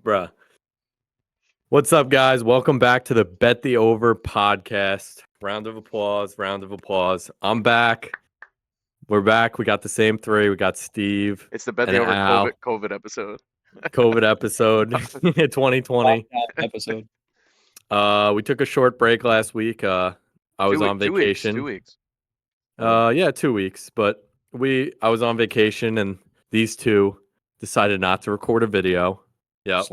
Bruh. What's up, guys? Welcome back to the Bet the Over podcast. Round of applause, round of applause. I'm back. We're back. We got the same three. We got Steve. It's the Bet and the Over Al. COVID episode. COVID episode 2020. episode. We took a short break last week. I was on vacation. 2 weeks. Yeah, 2 weeks. But I was on vacation, and these two decided not to record a video. Yep.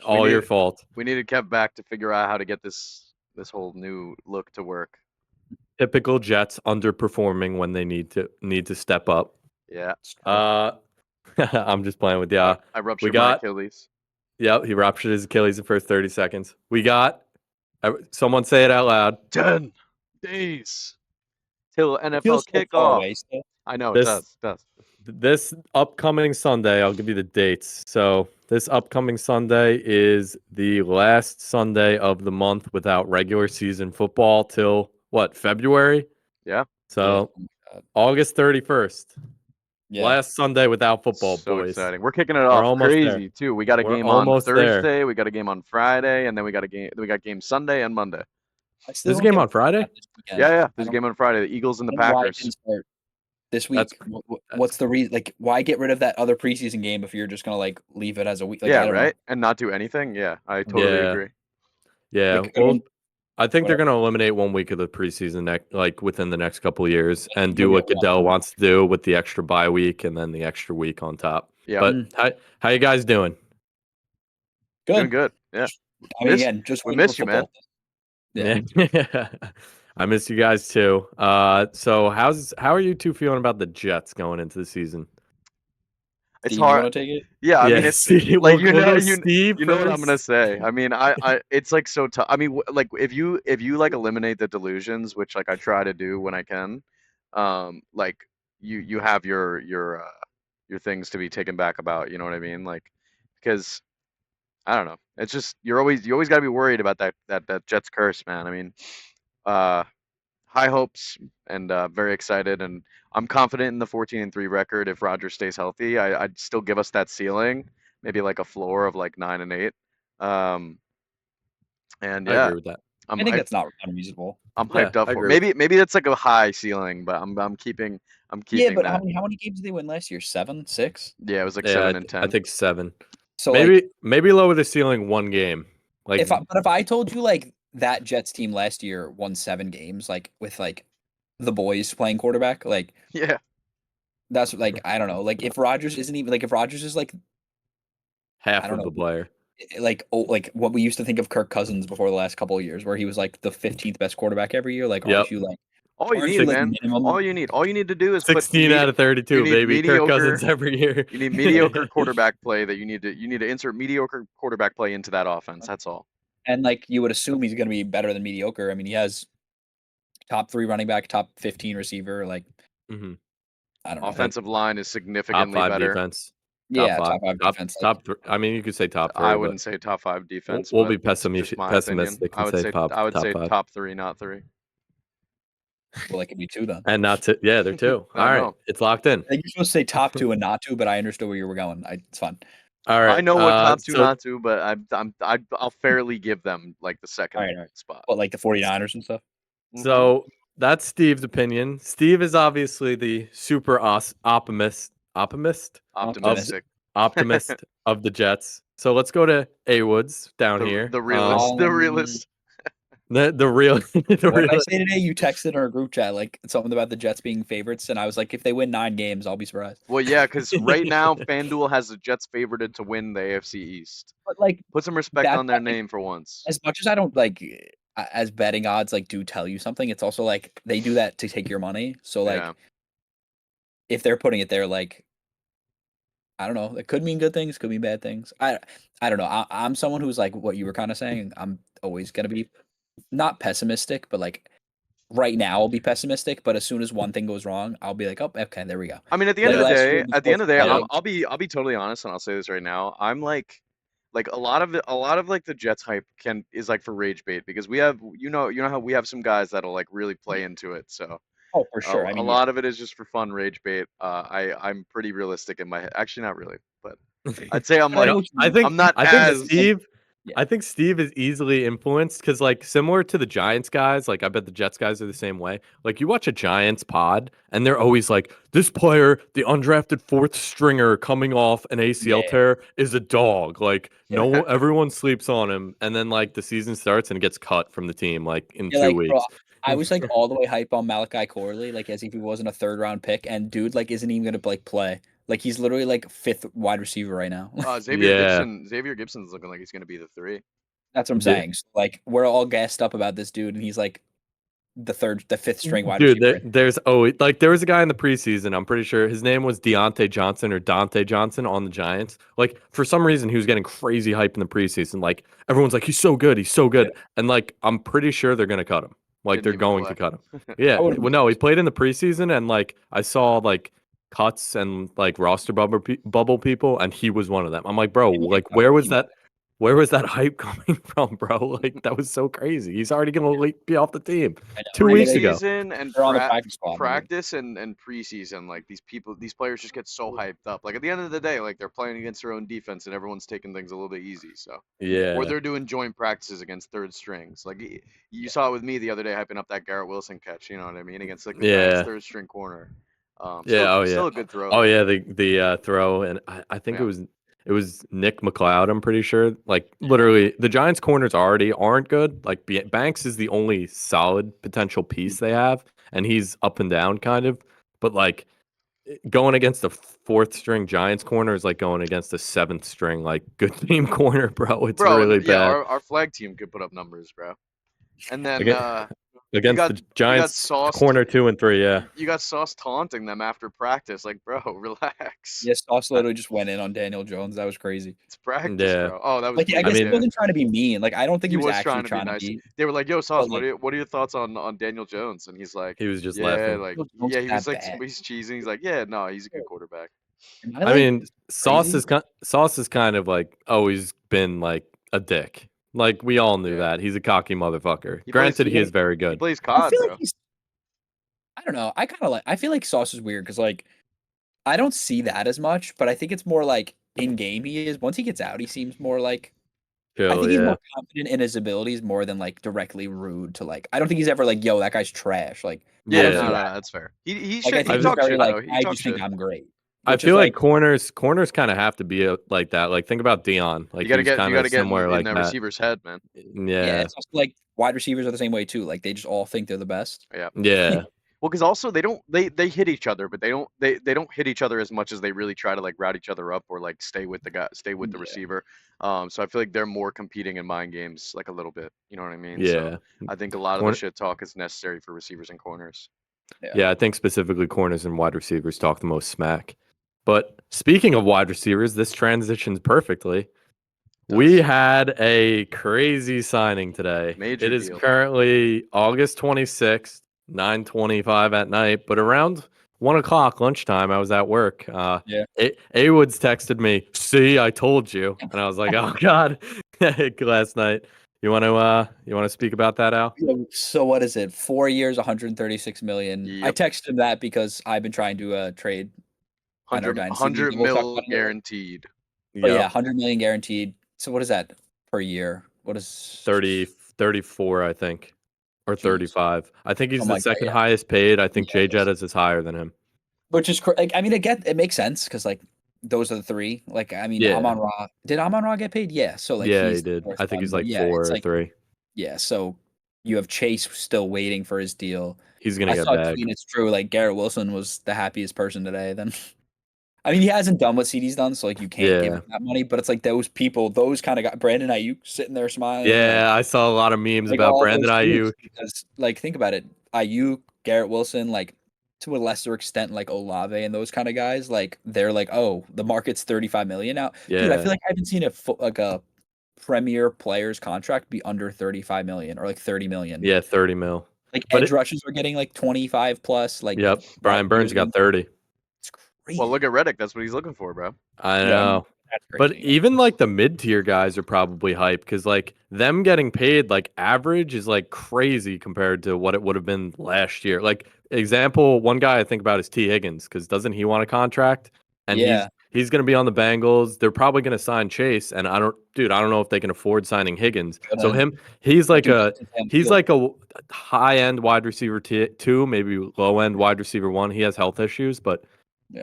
All your fault. We needed Kev back to figure out how to get this whole new look to work. Typical Jets underperforming when they need to step up. Yeah. I'm just playing with you. I ruptured my Achilles. Yep, he ruptured his Achilles in the first 30 seconds. We got someone say it out loud. 10 days till NFL kickoff. I know it does. This upcoming Sunday, I'll give you the dates. So this upcoming Sunday is the last Sunday of the month without regular season football till what, February? Yeah. So August 31st. Yeah. Last Sunday without football, so boys. Exciting. We're kicking it off crazy too. We got a game on Thursday, we got a game on Friday, and then we got game Sunday and Monday. There's a game on Friday? Yeah. There's a game on Friday. The Eagles and the Packers. This week, what's the reason? Like, why get rid of that other preseason game if you're just gonna like leave it as a week? Like, yeah, right. And not do anything. Yeah, I totally agree. Yeah, well, I think they're gonna eliminate 1 week of the preseason, like within the next couple of years, and do what Goodell wants to do with the extra bye week and then the extra week on top. Yeah. But how you guys doing? Good. Doing good. Yeah. I mean, again, we missed you, man. Yeah. I miss you guys too. So how are you two feeling about the Jets going into the season? It's Steve, hard. You want to take it? Yeah, I mean, it's Steve, like Steve you know what I'm gonna say. I mean, I it's like so tough. I mean, like if you like eliminate the delusions, which like I try to do when I can, like you have your things to be taken back about. You know what I mean? Like, because I don't know. It's just you always got to be worried about that Jets curse, man. I mean, high hopes and very excited, and I'm confident in the 14-3 record if Rodgers stays healthy. I'd still give us that ceiling, maybe like a floor of like 9-8. And I agree with that. I think that's not unreasonable. I'm hyped up for maybe that's like a high ceiling, but I'm keeping. Yeah, but that. how many games did they win last year? 7, 6? Yeah, it was like 7 and 10. I think 7. So maybe lower the ceiling 1 game. Like if I told you like that Jets team last year won 7 games, like with like the boys playing quarterback, like yeah, that's like I don't know, like if Rodgers isn't even like if Rodgers is like half of the player, like what we used to think of Kirk Cousins before the last couple of years, where he was like the 15th best quarterback every year. Like, aren't you like all you need, man? All you need to do is 16 out of 32, baby. Kirk Cousins every year. You need mediocre quarterback play. You need to insert mediocre quarterback play into that offense. That's all. And like you would assume he's going to be better than mediocre. I mean, he has top 3 running back, top 15 receiver. Like, I don't know. Offensive line is significantly top 5 better. Defense. Top 5 defense. Top 3. I mean, you could say top 3. I wouldn't say top 5 defense. We'll be pessimistic. I would say top 3, not 3. Well, it could be 2 then. And not 2. Yeah, they're 2. All right, it's locked in. I think you're supposed to say top 2 and not 2, but I understood where you were going. It's fun. All right. I know what top 2, not 2, but I'll fairly give them like the second spot. What, like the 49ers and stuff? So that's Steve's opinion. Steve is obviously the super optimist of the Jets. So let's go to A-Woods down here. The realist. The realist. The real. What did I say today? You texted in our group chat like something about the Jets being favorites, and I was like, if they win 9 games, I'll be surprised. Well, yeah, because right now FanDuel has the Jets favorited to win the AFC East. But like, put some respect on their name for once. As much as I don't like, as betting odds like do tell you something, it's also like they do that to take your money. So like, if they're putting it there, like, I don't know, it could mean good things, could mean bad things. I don't know. I'm someone who's like what you were kind of saying. I'm always gonna be not pessimistic, but like right now I'll be pessimistic. But as soon as one thing goes wrong, I'll be like, oh, okay, there we go. I mean, at the end of the day, I'll be totally honest, and I'll say this right now. I'm like a lot of like the Jets hype is like for rage bait, because we have you know how we have some guys that'll like really play into it. So for sure. I mean, a lot of it is just for fun rage bait. I'm pretty realistic in my head. Actually, not really. but I'd say I'm I like know what you mean. I'm not I think as Steve. Yeah. I think Steve is easily influenced because, like, similar to the Giants guys, like I bet the Jets guys are the same way. Like, you watch a Giants pod, and they're always like, "This player, the undrafted fourth stringer coming off an ACL Yeah. tear, is a dog. Like, Yeah. everyone sleeps on him." And then like the season starts and gets cut from the team like in Yeah, 2 like, bro, weeks. I was like all the way hype on Malachi Corley, like as if he wasn't a 3rd-round pick, and dude, like, isn't even gonna like play. Like he's literally like 5th wide receiver right now. Yeah, Xavier Gibson's looking like he's gonna be the 3. That's what I'm yeah. saying. So, like, we're all gassed up about this dude, and he's like the 5th string wide Dude, receiver. there's like there was a guy in the preseason. I'm pretty sure his name was Deontay Johnson or Dante Johnson on the Giants. Like for some reason, he was getting crazy hype in the preseason. Like everyone's like, he's so good, he's so good, and like I'm pretty sure they're gonna cut him. Like Didn't they're even going play. to cut him. Yeah, I wouldn't well, be no, he surprised. played in the preseason, and like I saw like cuts and like roster bubble people, and he was one of them. I'm like, bro, And he like got where was he that? Where was that hype coming from, bro? Like that was so crazy. He's already gonna be off the team I know. 2 weeks ago. Preseason and They're on the practice squad, maybe. practice and preseason, like these players just get so hyped up. Like at the end of the day, like they're playing against their own defense and everyone's taking things a little bit easy. So or Yeah. they're doing joint practices against third strings. Like you saw it with me the other day, hyping up that Garrett Wilson catch. You know what I mean? Against like the Giants Yeah. third string corner. Yeah. Oh yeah. Still a good throw. Oh Though. yeah. The throw, and I think Yeah. it was Nick McLeod. I'm pretty sure. Like literally, the Giants' corners already aren't good. Like Banks is the only solid potential piece they have, and he's up and down kind of. But like going against a fourth string Giants corner is like going against a seventh string like good team corner, bro. It's Bro, really yeah, bad. our flag team could put up numbers, bro. And then you Against got the Giants Sauce. corner 2 and 3. Yeah. You got Sauce taunting them after practice. Like, bro, relax. Yes, Sauce literally just went in on Daniel Jones. That was crazy. It's practice, Yeah. bro. Oh, that was Like, I bleak. guess he mean, wasn't trying to be mean. Like, I don't think He he was was actually trying to be trying to nice. be. They were like, "Yo, Sauce, But like, what are your thoughts on Daniel Jones?" And he's like, he was just "Yeah, laughing. like, Daniel Jones yeah." is He was that like, bad. he's cheesing. He's like, "Yeah, no, he's a good quarterback." Am I I like mean, crazy? Sauce is kind of like always been like a dick. Like we all knew Yeah. that. He's a cocky motherfucker. He Granted, plays- he is very He good. plays I COD, feel like bro. he's. I don't know. I feel like Sauce is weird because like I don't see that as much, but I think it's more like in game he is. Once he gets out, he seems more like. I Chill, think he's yeah. more confident in his abilities more than like directly rude to like. I don't think he's ever like, "Yo, that guy's trash." Like, I Yeah, don't Yeah. see no, that. that's fair. He Like, I shit. He think he's talks very shit like, though. He I talks just think shit. I'm great. I Which is feel like like, corners kind of have to be like that. Like think about Dion. Like he was You kind gotta of get somewhere in like that that. receiver's head, man. yeah, Yeah. it's also like wide receivers are the same way too. Like they just all think they're the best. Yeah. Yeah. Well, because also they hit each other, but they don't hit each other as much as they really try to like route each other up or like stay with the Yeah. receiver. So I feel like they're more competing in mind games like a little bit. You know what I mean? So Yeah. I think a lot of the Corner, shit talk is necessary for receivers and corners. yeah, I think specifically corners and wide receivers talk the most smack. But speaking of wide receivers, this transitions perfectly. We Does. had a crazy signing today. Major It is deal. currently August 26th, 9:25 at night, but around 1 o'clock lunchtime, I was at work. Yeah. Woods texted me, "See, I told you," and I was like, "Oh God!" Last night. You want to speak about that, Al? So what is it? 4 years, 136 million. I Yep. texted him that because I've been trying to trade on our dynasty league. 100 We'll talk mil about it later. guaranteed. But yeah, Yep. 100 million guaranteed. So what is that per year? What is 34, I think, or Jeez. 35. I think he's Something the like that, second yeah. highest paid. I think Yeah, Jay it is. Jettis is higher than him. Which is like, I mean, it makes sense because like those are the three. Like, I mean, Yeah. Amon Ra. Did Amon Ra get paid? Yeah. So like Yeah, he's he the did. fourth I think one, he's but like yeah, 4 it's or like 3. yeah. So you have Chase still waiting for his deal. He's gonna I get saw a bagged. tweet. It's true. Like Garrett Wilson was the happiest person today. Then, I mean, he hasn't done what CD's done, so like you can't give Yeah. him that money. But it's like those people, those kind of got Brandon Ayuk sitting there smiling. Yeah, I saw a lot of memes like about all Brandon those dudes, Ayuk. because like think about it, Ayuk, Garrett Wilson, like to a lesser extent, like Olave and those kind of guys, like they're like, oh, the market's 35 million now. Dude, I Yeah. feel like I haven't seen like a premier player's contract be under 35 million or like 30 million. Yeah, 30 mil. Like But edge rushers are getting like 25 plus. Like Yep. Brian Burns got 30. It's crazy. Well, look at Reddick. That's what he's looking for, bro. I Yeah, know. that's But crazy. even like the mid-tier guys are probably hyped because like them getting paid like average is like crazy compared to what it would have been last year. Like example, one guy I think about is T. Higgins because doesn't he want a contract? And Yeah. he's going to be on the Bengals. They're probably going to sign Chase, and I don't know if they can afford signing Higgins. So he's like a high end wide receiver 2, maybe low end wide receiver 1. He has health issues, but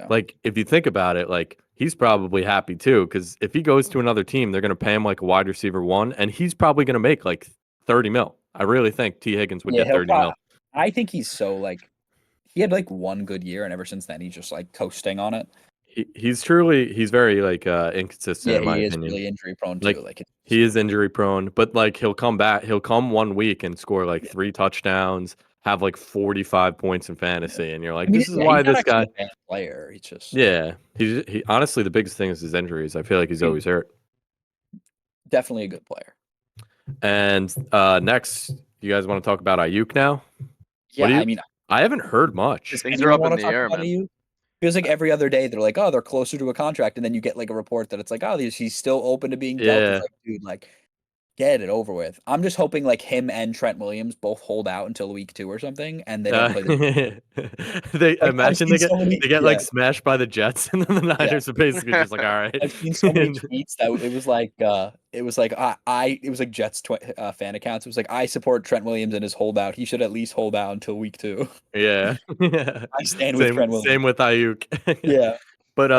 like if you think about it, like he's probably happy too, because if he goes to another team, they're going to pay him like a wide receiver 1, and he's probably going to make like 30 mil. I really think T Higgins would get 30 mil. I think he's so like he had like one good year, and ever since then he's just like coasting on it. He's very like inconsistent in my opinion. Yeah, he is really injury prone too. Like he is injury prone, but like he'll come back. He'll come 1 week and score like 3 touchdowns, have like 45 points in fantasy, and you're like, this is why this guy. A bad player. He's just he honestly the biggest thing is his injuries. I feel like he's always hurt. Definitely a good player. And next, you guys want to talk about Ayuk now? Yeah, I haven't heard much. Things are up in the air, man. Ayuk? Feels like every other day they're like, oh, they're closer to a contract, and then you get like a report that it's like, oh, he's still open to being dealt. It's like, dude, like, get it over with. I'm just hoping like him and Trent Williams both hold out until week 2 or something, and they don't play they like, imagine they get like smashed by the Jets, and then the Niners are basically just like, all right. I've seen so many tweets that it was like Jets fan accounts. It was like, I support Trent Williams and his holdout. He should at least hold out until week 2. Yeah. I stand with Trent Williams. Same with Ayuk. Yeah. But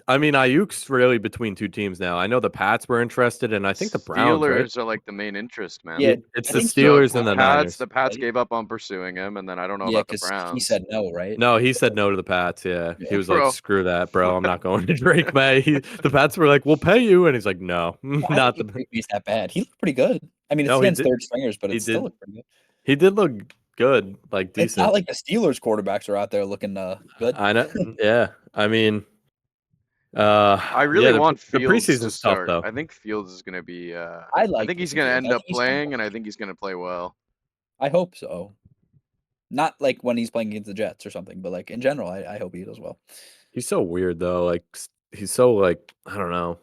I mean, Ayuk's really between 2 teams now. I know the Pats were interested, and I think the Browns Steelers are like the main interest, man. Yeah, it's the Steelers and the Niners. The Pats gave up on pursuing him, and then I don't know about the Browns. He said no, right? No, he said no to the Pats. Yeah, he was like, "Screw that, bro. I'm not going to Drake May." The Pats were like, "We'll pay you," and he's like, "No, not the." He's that bad. He looked pretty good. I mean, it's against third stringers, but it still looked pretty good. He did look good, like decent. It's not like the Steelers quarterbacks are out there looking good. I know. Yeah, I mean. I really want Fields the preseason to stuff, start. though. I think Fields is going to be. I think he's going to end up playing, and I think he's going to play well. I hope so. Not like when he's playing against the Jets or something, but like in general, I hope he does well. He's so weird though. Like he's so like I don't know.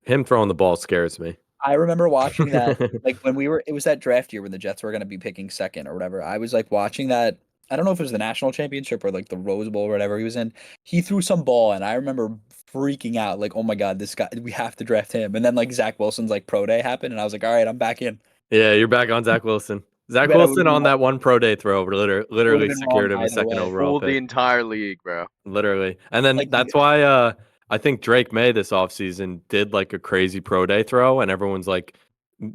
Him throwing the ball scares me. I remember watching that like when it was that draft year when the Jets were going to be picking second or whatever. I was like watching that. I don't know if it was the national championship or like the Rose Bowl or whatever he was in. He threw some ball, and I remember freaking out, like, oh my God, this guy, we have to draft him. And then like Zach Wilson's like pro day happened, and I was like, all right, I'm back in. Yeah, you're back on Zach Wilson. Zach Wilson on that one pro day throw literally secured him a second overall pick. The entire league, bro. Literally. And then like, that's why I think Drake May this offseason did like a crazy pro day throw, and everyone's like,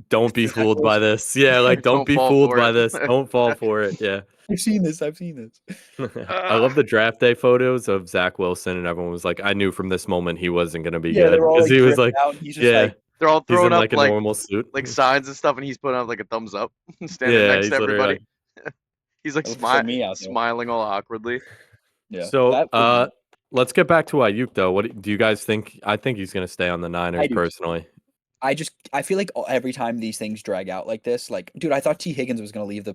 don't be fooled by this. Yeah, like don't be fooled by this. Don't fall for it. Yeah. I've seen this. I love the draft day photos of Zach Wilson, and everyone was like, I knew from this moment he wasn't going to be good. Because he was like, they're all throwing up like a normal suit, like signs and stuff, and he's putting up like a thumbs up, standing next to everybody. He's like smiling all awkwardly. Yeah. So let's get back to Ayuk though. What do you guys think? I think he's going to stay on the Niners personally. I feel like every time these things drag out like this, like, dude, I thought T. Higgins was going to leave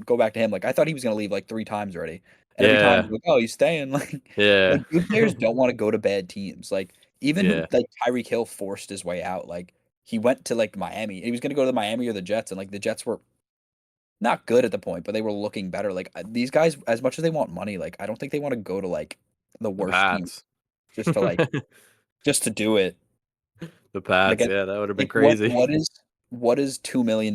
go back to him. Like, I thought he was going to leave like 3 times already. And every time, like, oh, he's staying. Like, like, good players don't want to go to bad teams. Like, even like Tyreek Hill forced his way out. Like, he went to like Miami. He was going to go to the Miami or the Jets, and like the Jets were not good at the point, but they were looking better. Like, these guys, as much as they want money, like, I don't think they want to go to like the worst teams just to like just to do it. The Pats, like, that would have been crazy. What is $2 million?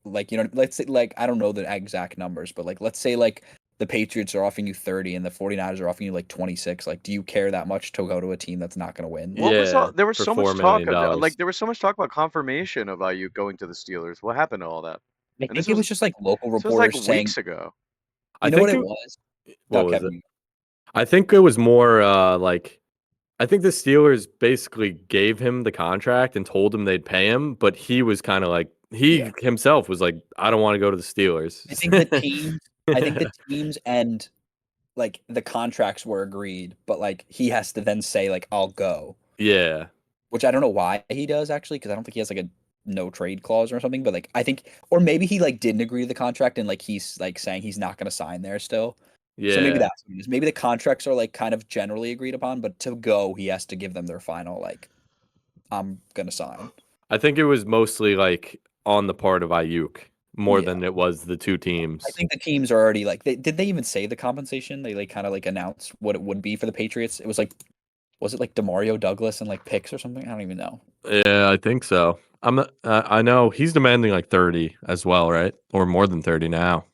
Like, you know, let's say, like, I don't know the exact numbers, but like, let's say like the Patriots are offering you 30 and the 49ers are offering you like 26. Like, do you care that much to go to a team that's not going to win? There was so much talk about confirmation of Ayuk going to the Steelers. What happened to all that? I think it was just like local reporters saying weeks ago. You know what it was? What was it? I think it was more like. I think the Steelers basically gave him the contract and told him they'd pay him, but he was kind of like himself was like, I don't want to go to the Steelers. I think the teams and like the contracts were agreed, but like he has to then say like I'll go. Yeah. Which I don't know why he does actually, because I don't think he has like a no trade clause or something, but like I think, or maybe he like didn't agree to the contract and like he's like saying he's not going to sign there still. Yeah. So maybe that's what it is. Maybe the contracts are like kind of generally agreed upon, but to go, he has to give them their final like, I'm gonna sign. I think it was mostly like on the part of Ayuk more than it was the 2 teams. I think the teams are already like, did they even say the compensation? They like kind of like announced what it would be for the Patriots. It was like was it like Demario Douglas and like picks or something? I don't even know. Yeah, I think so. I'm not, I know he's demanding like 30 as well, right? Or more than 30 now.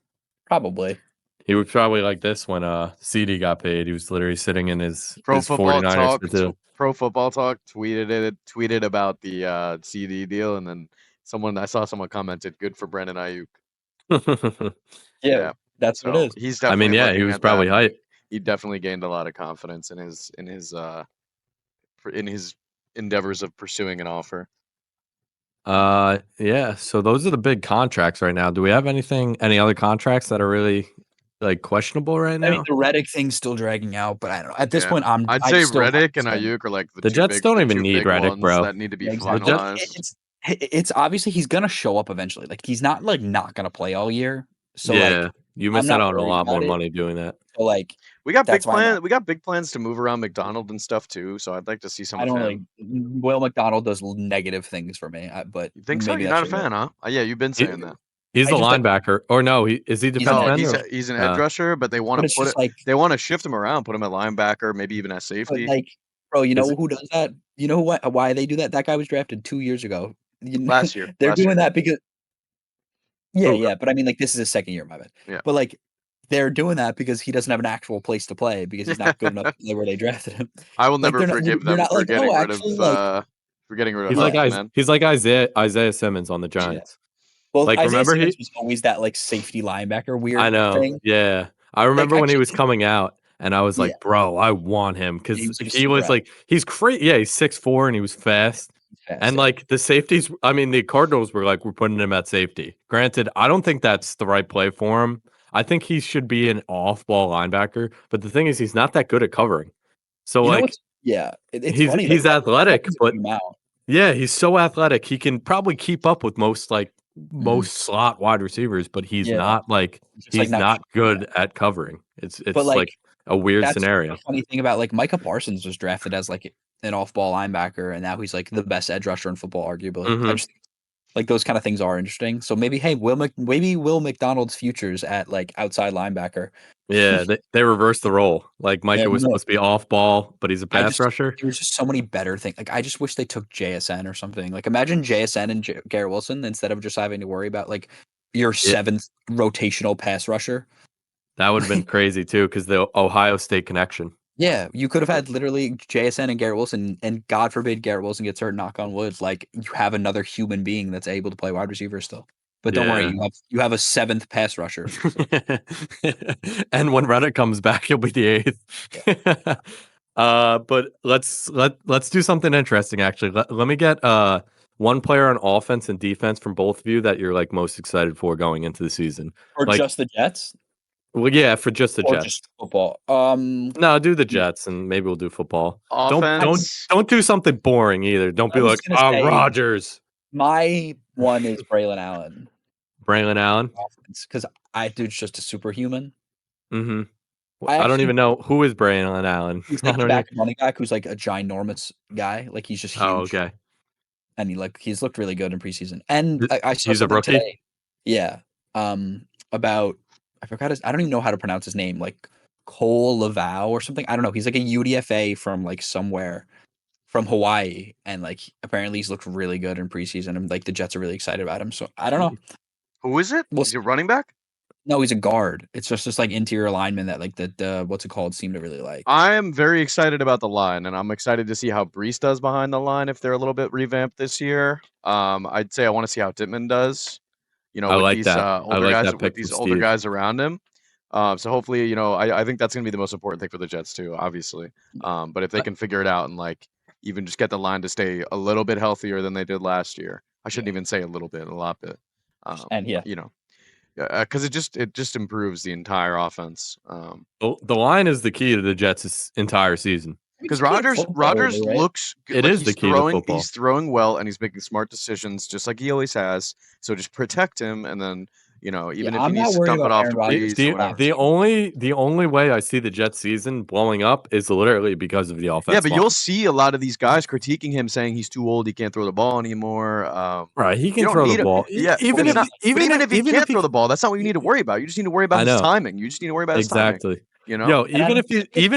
Probably. He was probably like this when CD got paid. He was literally sitting in his Pro Football 49ers Talk. for two. Pro Football Talk tweeted about the CD deal, and then I saw someone commented, "Good for Brandon Ayuk." Yeah, that's what it is. He's I mean, definitely. yeah, he was probably hyped. He definitely gained a lot of confidence in his endeavors of pursuing an offer. Yeah. So those are the big contracts right now. Do we have any other contracts that are really like questionable right now? I mean, the Reddick thing's still dragging out, but I don't know. At this point, I'd say Reddick and Ayuk are like the Jets don't even need Reddick, bro. That need to be finalized. It's obviously he's gonna show up eventually. Like he's not not gonna play all year. So yeah, like you miss out on a lot more money doing that. So like we got big plans. We got big plans to move around McDonald and stuff too. So I'd like to see some. Will McDonald does negative things for me, but you think so? You're not a fan, huh? Yeah, you've been saying that. He's the linebacker, or no? Is he defensive end? He's an edge rusher, but they want to put it. They want to shift him around, put him at linebacker, maybe even at safety. Like, bro, you know who does that? You know why they do that? That guy was drafted 2 years ago. Last year, they're doing that because. Yeah, but I mean, like this is his second year, my bad. Yeah, but like. They're doing that because he doesn't have an actual place to play because he's not good enough to play where they drafted him. I will never forgive them for getting rid of. For getting rid of. He's like Isaiah Simmons on the Giants. Yeah. Well, like Isaiah remember Simmons was always that like safety linebacker weird. I know. Thing. Yeah, I remember when he was coming out, and I was like, bro, I want him because he was like he's crazy. Yeah, he's 6'4" and he was fast. And like the safeties, I mean, the Cardinals were like, we're putting him at safety. Granted, I don't think that's the right play for him. I think he should be an off-ball linebacker, but the thing is, he's not that good at covering. So he's athletic, but yeah, he's so athletic. He can probably keep up with most slot wide receivers, but he's not not good at covering. It's like a weird scenario. The funny thing about like Micah Parsons was drafted as like an off-ball linebacker, and now he's like the best edge rusher in football, arguably. Mm-hmm. Like those kind of things are interesting. So maybe, hey, Will McDonald's futures at like outside linebacker. Yeah, they reversed the role. Like Micah was supposed to be off ball, but he's a pass rusher. There was just so many better things. Like I just wish they took JSN or something. Like imagine JSN and Garrett Wilson instead of just having to worry about like your seventh rotational pass rusher. That would have been crazy too, because the Ohio State connection. Yeah, you could have had literally JSN and Garrett Wilson, and God forbid Garrett Wilson gets hurt, knock on wood, like you have another human being that's able to play wide receiver still. But don't worry, you have a seventh pass rusher. And when Reddick comes back, he'll be the eighth. Yeah. But let's do something interesting actually. Let me get one player on offense and defense from both of you that you're like most excited for going into the season. Or like, just the Jets? Well, yeah, for just the Jets. Just football. No, do the Jets, and maybe we'll do football. Offense. Don't do something boring either. Don't be like, Rodgers. My one is Braylon Allen. Braylon Allen, because dude's just a superhuman. Mm-hmm. I don't even know who is Braylon Allen. He's like running back who's like a ginormous guy. Like he's just huge. Oh, okay. And he's looked really good in preseason. And I saw he's a rookie. Today. Yeah. About. I forgot I don't even know how to pronounce his name, like Cole Lavau or something. I don't know. He's like a UDFA from like somewhere from Hawaii. And like apparently he's looked really good in preseason. And like the Jets are really excited about him. So I don't know. Who is it? Is he a running back? No, he's a guard. It's just like interior lineman that like the what's it called seem to really like. I am very excited about the line, and I'm excited to see how Brees does behind the line if they're a little bit revamped this year. I'd say I want to see how Tittman does. You know, with these older guys around him. So hopefully, you know, I think that's going to be the most important thing for the Jets too, obviously. But if they can figure it out and like even just get the line to stay a little bit healthier than they did last year, I shouldn't even say a little bit, a lot bit. You know, because it just improves the entire offense. The line is the key to the Jets' entire season. Because Rodgers looks good. It is the key to football. He's throwing well and he's making smart decisions just like he always has. So just protect him, and then you know even if he needs to dump it off to Brees. The only way I see the Jets season blowing up is literally because of the offense. Yeah, but you'll see a lot of these guys critiquing him, saying he's too old, he can't throw the ball anymore. Right, he can throw the ball. Yeah, even if he can't throw the ball, that's not what you need to worry about. You just need to worry about his timing. You just need to worry about his timing. You know, even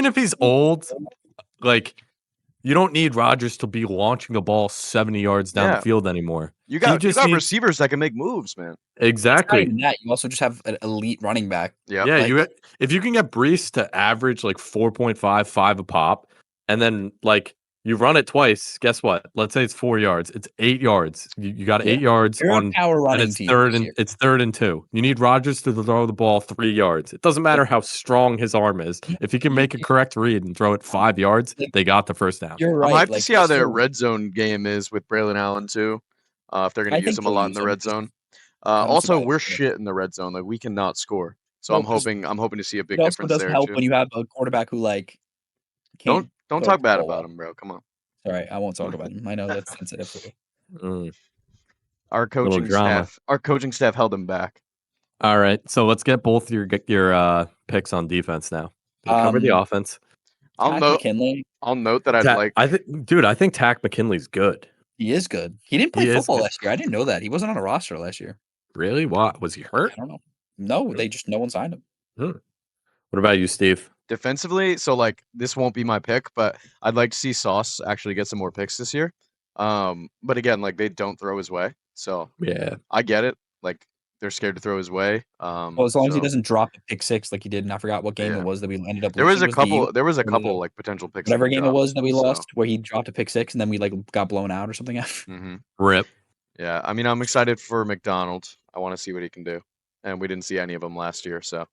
if he's old. Like, you don't need Rodgers to be launching the ball 70 yards down the field anymore. You got receivers that can make moves, man. Exactly. It's not even that. You also just have an elite running back. Yep. Yeah, if you can get Brees to average like 4.5, 5 a pop, and then like you run it twice, guess what? Let's say it's 4 yards. It's 8 yards. You got 8 yards on power running and it's team. It's 3rd and 2. You need Rodgers to throw the ball 3 yards. It doesn't matter how strong his arm is. If he can make a correct read and throw it 5 yards, they got the first down. You're right. I'm hyped to see how their red zone game is with Braylon Allen too. If they're going to use him a lot in the red zone. Also, we're shit in the red zone. Like we cannot score. So I'm hoping to see a big difference there. It also doesn't help when you have a quarterback who like don't talk bad about him, bro. Come on. Sorry, I won't talk about him. I know that's sensitive for you. Our coaching staff held him back. All right, so let's get both your picks on defense now. We'll cover the offense. I'll note that I think Tack McKinley's good. He is good. He didn't play football last year. I didn't know that. He wasn't on a roster last year. Really? Why? Was he hurt? I don't know. No, no one signed him. What about you, Steve? Defensively, so like this won't be my pick, but I'd like to see Sauce actually get some more picks this year. But again, like they don't throw his way. So yeah, I get it. Like they're scared to throw his way. Well, as long as he doesn't drop a pick six like he did, and I forgot what game it was that we ended up. There was a couple like potential picks. Whatever game it was that we lost, where he dropped a pick six, and then we like got blown out or something after. Rip. Yeah, I mean, I'm excited for McDonald. I want to see what he can do, and we didn't see any of them last year, so.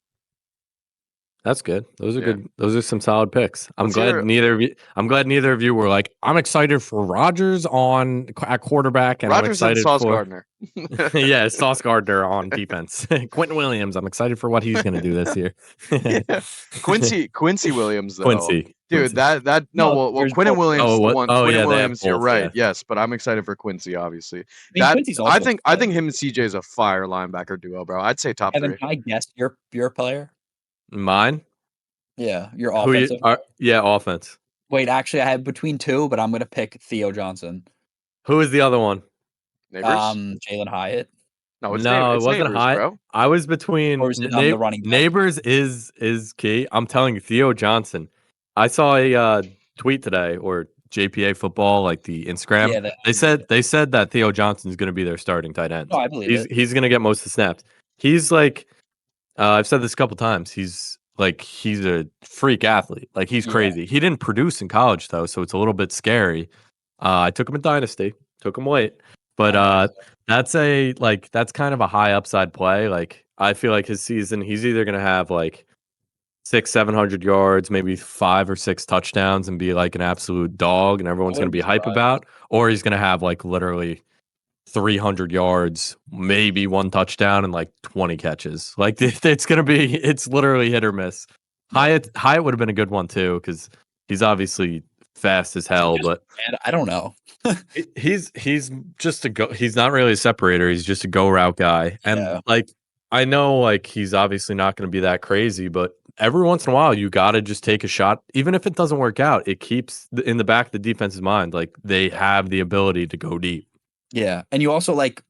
That's good. Those are good. Those are some solid picks. I'm glad neither of you were like, I'm excited for Rodgers at quarterback, and Rodgers I'm excited and Sauce Gardner. Yeah, Sauce Gardner on defense. Quentin Williams. I'm excited for what he's going to do this year. Quincy Williams though. Quincy. Quentin Williams. Quentin Williams. You're right. Yeah. Yes, but I'm excited for Quincy. Obviously, I think him and CJ is a fire linebacker duo, bro. I'd say top 3. Can I guess your player? Mine? Yeah, your offensive. Offense. Wait, actually, I have between 2, but I'm gonna pick Theo Johnson. Who is the other one? Neighbors? Jalen Hyatt. No, it wasn't Neighbors, Hyatt. Bro. I was between the running back? Neighbors is key. I'm telling you, Theo Johnson. I saw a tweet today, or JPA Football, like the Instagram. Yeah, they said that Theo Johnson is going to be their starting tight end. Oh, I believe he's going to get most of the snaps. He's like, I've said this a couple times. He's a freak athlete. Like he's crazy. He didn't produce in college though, so it's a little bit scary. I took him in Dynasty, took him late, but that's kind of a high upside play. Like I feel like his season, he's either gonna have like 600-700 yards, maybe 5 or 6 touchdowns, and be like an absolute dog, and everyone's gonna be hype about, or he's gonna have like literally 300 yards, maybe 1 touchdown, and like 20 catches. Like it's literally hit or miss. Hyatt would have been a good one too, because he's obviously fast as hell, but I don't know. he's just he's not really a separator. He's just a go route guy. And like, I know like he's obviously not going to be that crazy, but every once in a while you got to just take a shot. Even if it doesn't work out, it keeps in the back of the defense's mind, like they have the ability to go deep. Yeah, and you also like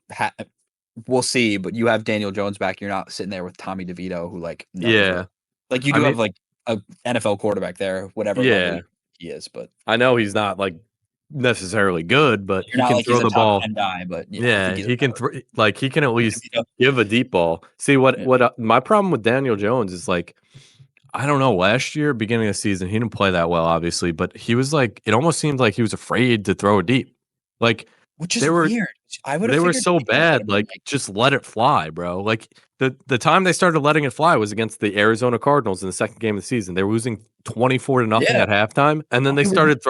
we'll see, but you have Daniel Jones back. You're not sitting there with Tommy DeVito, who like like you do have like a NFL quarterback there, whatever level he is. But I know he's not like necessarily good, but he can throw the ball. Guy, but he can he can at least give a deep ball. See what my problem with Daniel Jones is like. I don't know. Last year, beginning of the season, he didn't play that well, obviously, but he was like, it almost seemed like he was afraid to throw it deep. Like, which is weird. They were so bad. Like, just let it fly, bro. Like the time they started letting it fly was against the Arizona Cardinals in the second game of the season. They were losing 24-0 at halftime, and then they started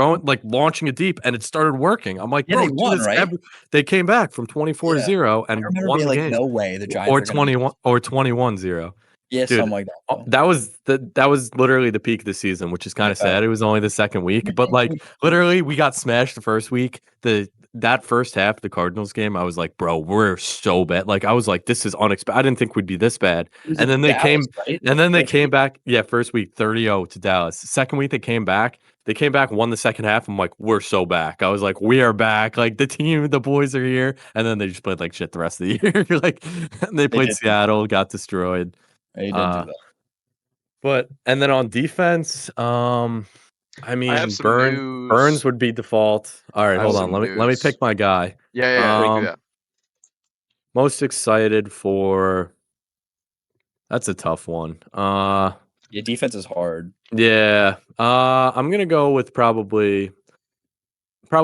launching it deep, and it started working. I'm like, bro, they won, right? They came back from 24-0 and won the game. No way, the Giants or 21-0. Yeah, dude, something like that. That was literally the peak of the season, which is kind of sad. It was only the second week, but like literally, we got smashed the first week. That first half of the Cardinals game, I was like, bro, we're so bad. Like I was like, this is unexpected. I didn't think we'd be this bad. And then they came back. Yeah, first week 30-0 to Dallas. Second week they came back. Won the second half. I'm like, we're so back. I was like, we are back. Like the boys are here. And then they just played like shit the rest of the year. Like they played Seattle, got destroyed. They didn't do that. But and then on defense, I mean, have some Burns would be default. All right, I hold have on. some Let me pick my guy. Yeah. Most excited for. That's a tough one. Yeah, defense is hard. Yeah. I'm gonna go with probably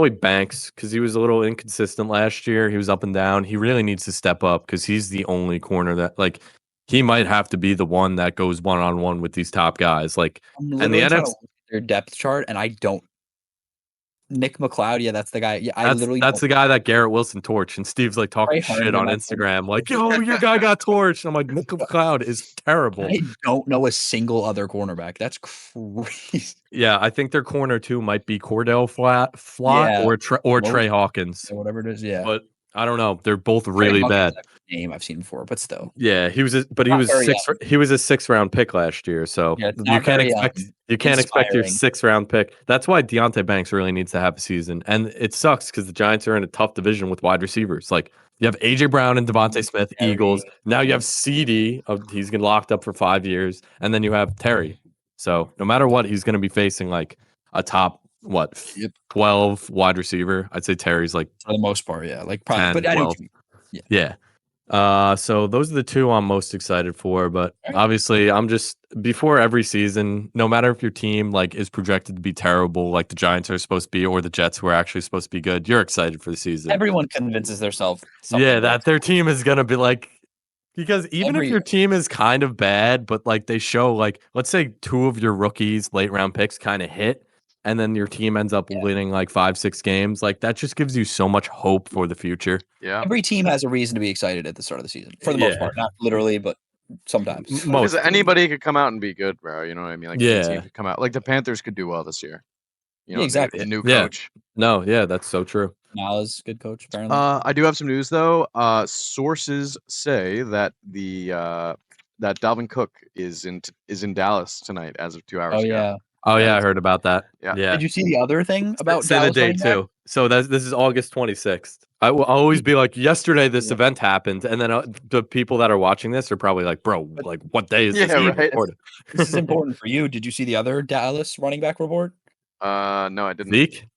Banks because he was a little inconsistent last year. He was up and down. He really needs to step up because he's the only corner that he might have to be the one that goes one-on-one with these top guys. Like, I'm and the literally trying to NFC. look at their depth chart, and I don't. Nick McLeod, yeah, that's the guy. Yeah, That's the guy that Garrett Wilson torched, and Steve's like talking shit on Instagram, like, "Yo, your guy got torched." I'm like, Nick McLeod is terrible. I don't know a single other cornerback. That's crazy. Yeah, I think their corner two might be Cordell Flott Yeah. or Trey Hawkins, or whatever it is. Yeah, but I don't know. They're both really bad. Name I've seen before, but still. Yeah, he was a 6th-round pick last year, so you can't expect your 6th-round pick. That's why Deonte Banks really needs to have a season, and it sucks because the Giants are in a tough division with wide receivers. Like, you have AJ Brown and Devontae Smith, Eagles. Now you have CD. He's been locked up for 5 years, and then you have Terry. So no matter what, he's going to be facing like a top 12 wide receiver. I'd say Terry's like for the most part, yeah, like probably 10, 12. Yeah. So those are the two I'm most excited for. But obviously, I'm just before every season, no matter if your team like is projected to be terrible, like the Giants are supposed to be, or the Jets who are actually supposed to be good, you're excited for the season. Everyone convinces themselves. That their team is gonna be like. Because even if your team is kind of bad, but like they show like, let's say 2 of your rookies late round picks kind of hit, and then your team ends up winning like 5-6 games, like that just gives you so much hope for the future. Yeah. Every team has a reason to be excited at the start of the season, for the most part. Not literally, but sometimes. Because anybody could come out and be good, bro. You know what I mean? Like any team could come out. Like the Panthers could do well this year. You know, exactly. The new coach. No, that's so true. Mala's good coach, apparently. I do have some news though. Sources say that that Dalvin Cook is in Dallas tonight as of 2 hours ago. I heard about that. Yeah. Did you see the other thing about say Dallas the date too? So this is August 26th. I will always be like, yesterday this event happened, and then the people that are watching this are probably like, bro, like what day is this? Right. This is important for you. Did you see the other Dallas running back report? No, I didn't. Zeke?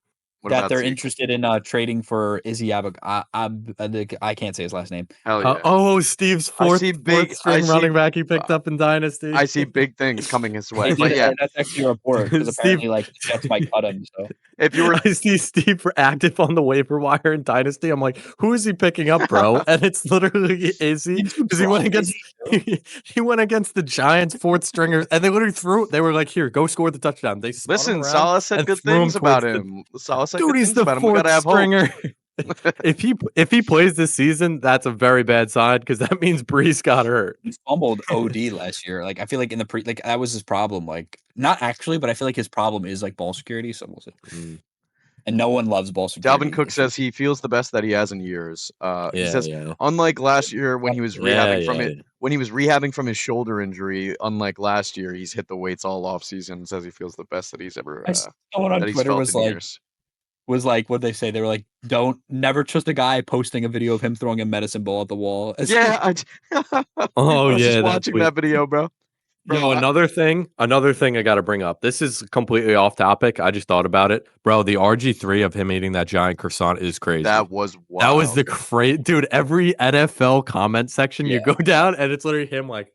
That they're interested in trading for Izzy I can't say his last name. Hell yeah. Steve's fourth string running back he picked up in Dynasty. I see big things coming his way. But yeah, that's actually a report because apparently like the Jets might cut him. So if you were, I see Steve for active on the waiver wire in Dynasty. I'm like, who is he picking up, bro? And it's literally Izzy because he went against the Giants 4th stringers, and they literally they were like, here, go score the touchdown. They Salah said good things about him. Salah said dude, he's the 4th stringer. If he plays this season, that's a very bad sign because that means Brees got hurt. He fumbled OD last year. Like I feel like in the that was his problem. Like not actually, but I feel like his problem is like ball security. So we'll see. And no one loves ball security. Dalvin Cook says he feels the best that he has in years. He says unlike last year when he was rehabbing from his shoulder injury, unlike last year, he's hit the weights all off season. Says he feels the best that he's ever. Someone on Twitter was like, what'd they say? They were like, never trust a guy posting a video of him throwing a medicine ball at the wall. I was just watching that video, bro. Yo, another thing I got to bring up. This is completely off topic. I just thought about it, bro. The RG3 of him eating that giant croissant is crazy. That was wild. That was the crazy dude. Every NFL comment section you go down, and it's literally him like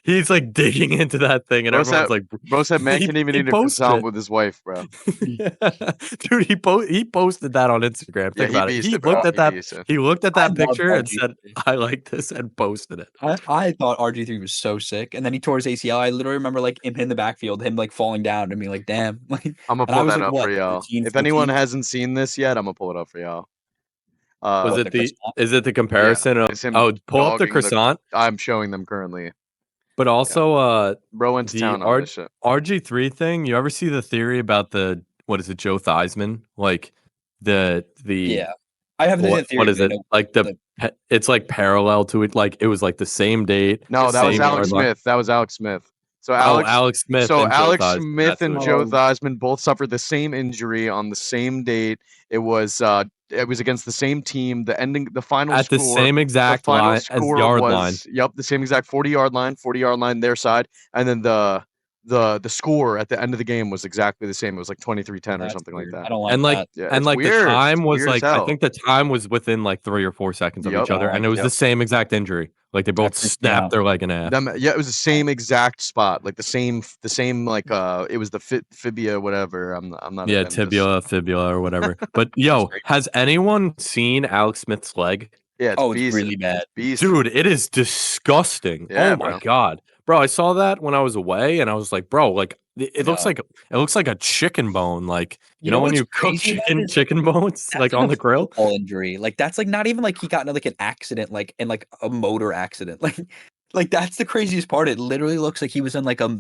he's like digging into that thing, and everyone's like, bro said man can't even eat a croissant with his wife, bro. Dude, he posted that on Instagram. Think about it. He looked at that picture and said, I like this, and posted it. I thought RG3 was so sick, and then he tore his ACL. I literally remember like him in the backfield, him like falling down and being like, damn. Like, I'm gonna pull that up for y'all. If anyone hasn't seen this yet, I'm gonna pull it up for y'all. Is it the comparison of pull up the croissant? I'm showing them currently. But also bro went to town on this shit. RG3 thing, you ever see the theory about the Joe Theismann? Like I have the theory. What is it? Like it's like parallel to it, like it was like the same date. No, that was Alex Smith. That was Alex Smith. So Alex Smith. So Alex Smith and Joe Theismann both suffered the same injury on the same date. It was against the same team. The final at score, the same exact line as yard line. Yep, the same exact 40-yard line their side, and then the the score at the end of the game was exactly the same. It was like 23-10 or That's something weird. like that. I don't like And like that. Yeah, and it's like the weird. time It's was weird as like I hell. think the time was within like 3 or 4 seconds of Yep. each other, and it was Yep. the same exact injury. Like they both That's- snapped yeah. their leg in half. Yeah, it was the same exact spot, like the same like it was the fibia whatever. I'm not Yeah, a dentist. fibula, or whatever. But yo, great. has anyone seen Alex Smith's leg? Yeah, it's Oh, beast. it's really bad. Beast. Dude, it is disgusting. Yeah, Oh my bro. god. Bro, I saw that when I was away and I was like, bro, like it looks No. like a chicken bone. Like, you know when what's you cook crazy about it is, chicken bones that's like on a the grill? football injury. Like that's like not even like he got into like an accident, like in like a motor accident. Like that's the craziest part. It literally looks like he was in like a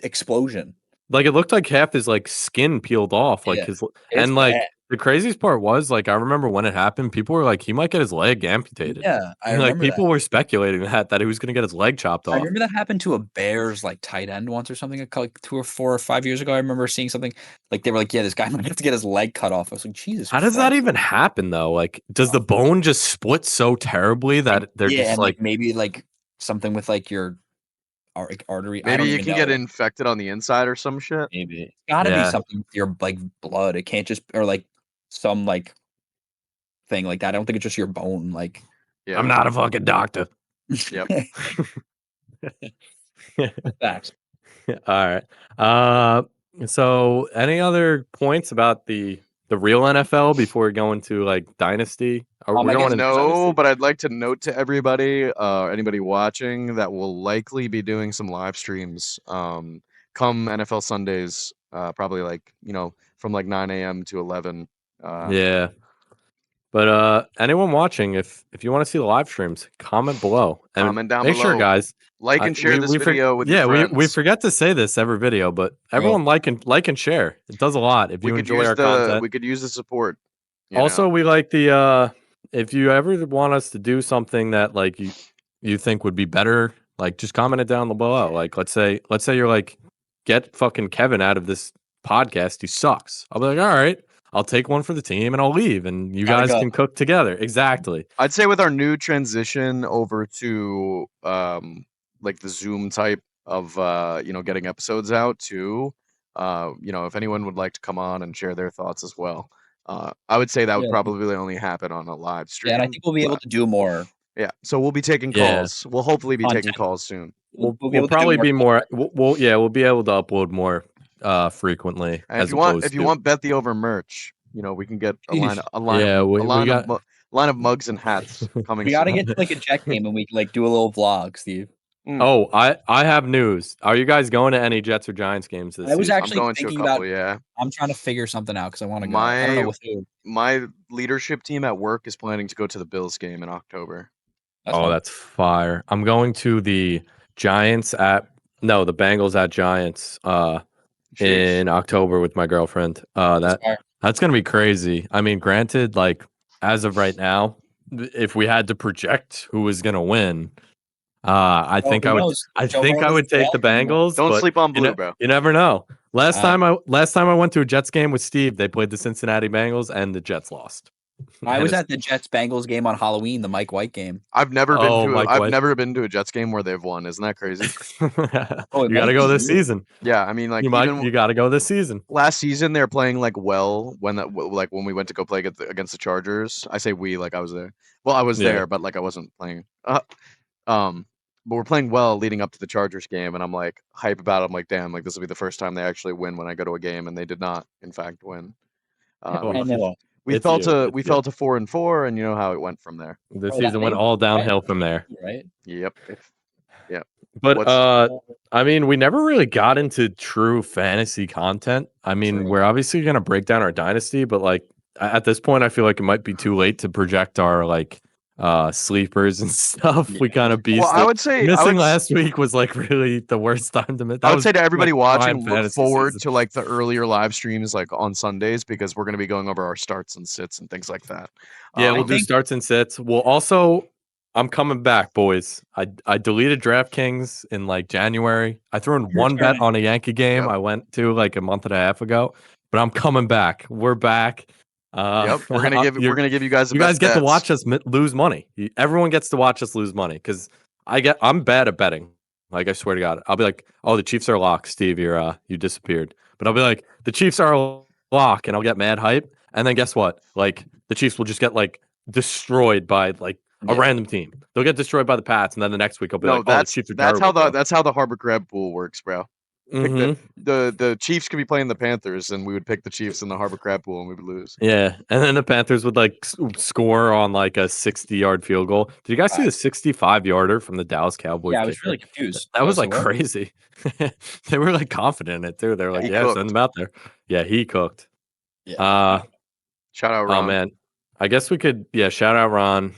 explosion. Like it looked like half his like skin peeled off, like Yeah, his it's and like bad. the craziest part was like I remember when it happened, people were like, he might get his leg amputated. Yeah, I And, like remember people that. were speculating that he was gonna get his leg chopped I off. remember that happened to a Bears like tight end once or something like 2 or 4 or 5 years ago. I remember seeing something like they were like, yeah, this guy might have to get his leg cut off. I was like, Jesus. How does that Christ. even happen though? Like, does the bone just split so terribly that they're Yeah, just and like maybe like something with like your artery. I Maybe don't you even can know. get infected on the inside or some shit. Maybe it's gotta be Yeah. something with your like blood. It can't just or like some like thing like that. I don't think it's just your bone. Like Yeah. I'm not a fucking doctor. Yep. Facts. All right. So any other points about the real NFL before we go into like dynasty? Are we I going guess into No, dynasty? but I'd like to note to everybody, anybody watching, that we'll likely be doing some live streams come NFL Sundays, probably like, from like 9 a.m. to 11. Yeah. But anyone watching, if you want to see the live streams, comment below. And Comment down make sure, below. guys, Like and share this video with your yeah, friends. we forget to say this every video, but everyone like and share. It does a lot if We you could enjoy use our content. we could use the support. Also, we like the if you ever want us to do something that like you think would be better, like just comment it down below. Like let's say you're like, get fucking Kevin out of this podcast. He sucks. I'll be like, all right, I'll take one for the team and I'll leave, and you guys can cook together. Exactly. I'd say with our new transition over to like the Zoom type of getting episodes out too. If anyone would like to come on and share their thoughts as well, I would say that would probably only happen on a live stream. Yeah, and I think we'll be able to do more. Yeah, so we'll be taking calls. We'll hopefully be taking calls soon. We'll probably be more. We'll be able to upload more frequently. And if you want Bet the Over merch, we can get a line of mugs and hats coming. We gotta get to like a Jet game and we like do a little vlog, Steve. Oh, I have news. Are you guys going to any Jets or Giants games this season? I was actually I'm going thinking to a couple, about. Yeah, I'm trying to figure something out because I want to go. I don't know with who. My leadership team at work is planning to go to the Bills game in October. That's fire. I'm going to the the Bengals at Giants in October with my girlfriend. That's gonna be crazy. I mean, granted, like as of right now, if we had to project who was gonna win, I think I would take the Bengals. Don't sleep on blue, bro. You never know. Last time I went to a Jets game with Steve, they played the Cincinnati Bengals and the Jets lost. I was at the Jets Bengals game on Halloween, the Mike White game. I've never been to a Jets game where they've won. Isn't that crazy? You got to go this season. Yeah, I mean, like you got to go this season. Last season they were playing like well when we went to go play against the Chargers. I say we, like I was there. Well, I was there, but like I wasn't playing. But we're playing well leading up to the Chargers game, and I'm like hype about it. I'm like, damn, like this will be the first time they actually win when I go to a game, and they did not, in fact, win. We fell to 4-4, and you know how it went from there. The season went all downhill from there. Right? Yep. But I mean, we never really got into true fantasy content. I mean, we're obviously gonna break down our dynasty, but like at this point, I feel like it might be too late to project our like sleepers and stuff. We kind of beasted. Well, I would say missing last week was like really the worst time to miss. I would say to everybody watching, look forward to like the earlier live streams like on Sundays, because we're going to be going over our starts and sits and things like that. Yeah, we'll do starts and sits. We'll also, I'm coming back, boys. I deleted DraftKings in like January. I threw in one bet on a Yankee game I went to like a month and a half ago, but I'm coming back. We're back. We're gonna give you guys. You guys get to watch us lose money. Everyone gets to watch us lose money because I'm bad at betting. Like I swear to God, I'll be like, "Oh, the Chiefs are locked, Steve. You disappeared." But I'll be like, "The Chiefs are a lock," and I'll get mad hype. And then guess what? Like the Chiefs will just get like destroyed by like a random team. They'll get destroyed by the Pats, and then the next week I'll be like, "Oh, the Chiefs are terrible." That's how the Harbor Grab pool works, bro. The Chiefs could be playing the Panthers, and we would pick the Chiefs in the Harbor Crab pool, and we would lose. Yeah, and then the Panthers would like score on like a 60-yard field goal. Did you guys see the 65-yarder from the Dallas Cowboys? Yeah, I was really confused. That was like crazy. They were like confident in it too. They were like, "Yeah, send them out there." Yeah, he cooked. Yeah. Shout out Ron. Oh man, I guess we could. Yeah, shout out Ron.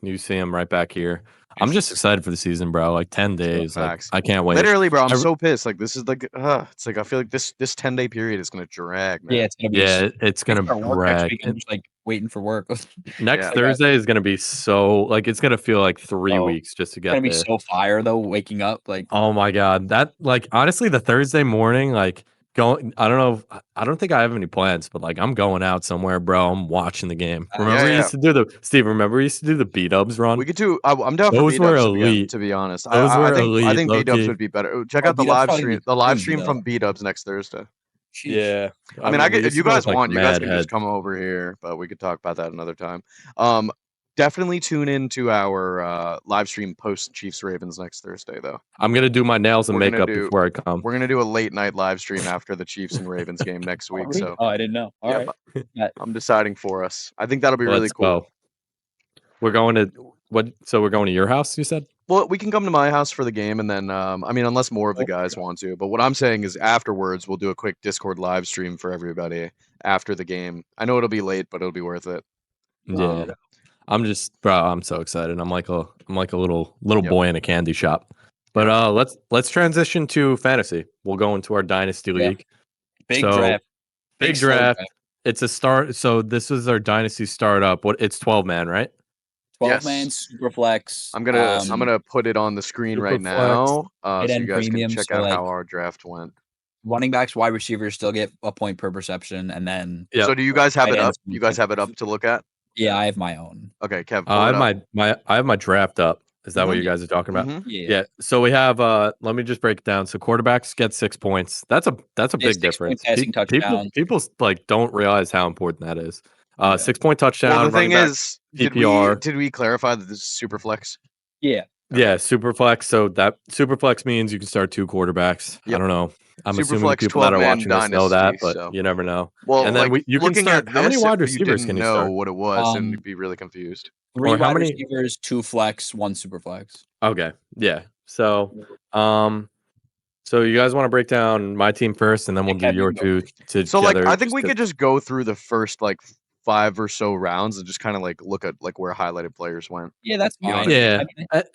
You see him right back here. I'm just excited for the season, bro. Like 10 days. Like, I can't wait. Literally, bro. I'm so pissed. Like this is like, it's like I feel like this 10-day period is gonna drag, man. Yeah, it's gonna drag. I'm just like waiting for work. Next Thursday is gonna be so like it's gonna feel like 3 weeks just to get. It's gonna be so fire though. Waking up like. Oh my god, that like honestly, the Thursday morning like. I don't know. I don't think I have any plans, but like I'm going out somewhere, bro. I'm watching the game. Remember we used to do Remember we used to do the B-dubs run? We could do. I'm down for those B-dubs were elite. To be honest, I think B-dubs would be better. Check out the live stream. The live stream from B-dubs next Thursday. Yeah, I mean, if you guys want, you guys can just come over here, but we could talk about that another time. Definitely tune in to our live stream post Chiefs Ravens next Thursday, though. I'm gonna do my nails and makeup before I come. We're gonna do a late night live stream after the Chiefs and Ravens game next week. So I didn't know. All right, I'm deciding for us. I think that'll be really cool. Go. We're going to what? So we're going to your house? You said? Well, we can come to my house for the game, and then I mean, unless more of the guys want to. But what I'm saying is, afterwards, we'll do a quick Discord live stream for everybody after the game. I know it'll be late, but it'll be worth it. Yeah. I'm so excited. I'm like a little boy in a candy shop. But let's transition to fantasy. We'll go into our dynasty league. Big draft. It's a start. So this is our dynasty startup. It's 12-man, right? 12-man Superflex. I'm gonna put it on the screen right now, so you guys can check out how our draft went. Running backs, wide receivers still get a point per reception, and then. So do you guys have it up? You guys have it up to look at? Yeah, I have my own. Okay, Kev. I have my draft up. Is that what you guys are talking about? Yeah. So we have. Let me just break it down. So quarterbacks get 6 points. That's a big difference. People like don't realize how important that is. 6-point touchdown. Well, the thing is, PPR. Did we clarify that this is Superflex? Yeah. Yeah, Superflex. So that Superflex means you can start 2 quarterbacks. I don't know. I'm assuming people that are watching this know that, but you never know. Well, and then you can start. How many wide receivers can you start? What it was, and you'd be really confused. 3 wide receivers, 2 flex, 1 super flex. Okay, yeah. So, so you guys want to break down my team first, and then we'll do your 2 together. So, like, I think we could just go through the first 5 or so rounds and just kind of look at where highlighted players went. Yeah, that's fine. Yeah,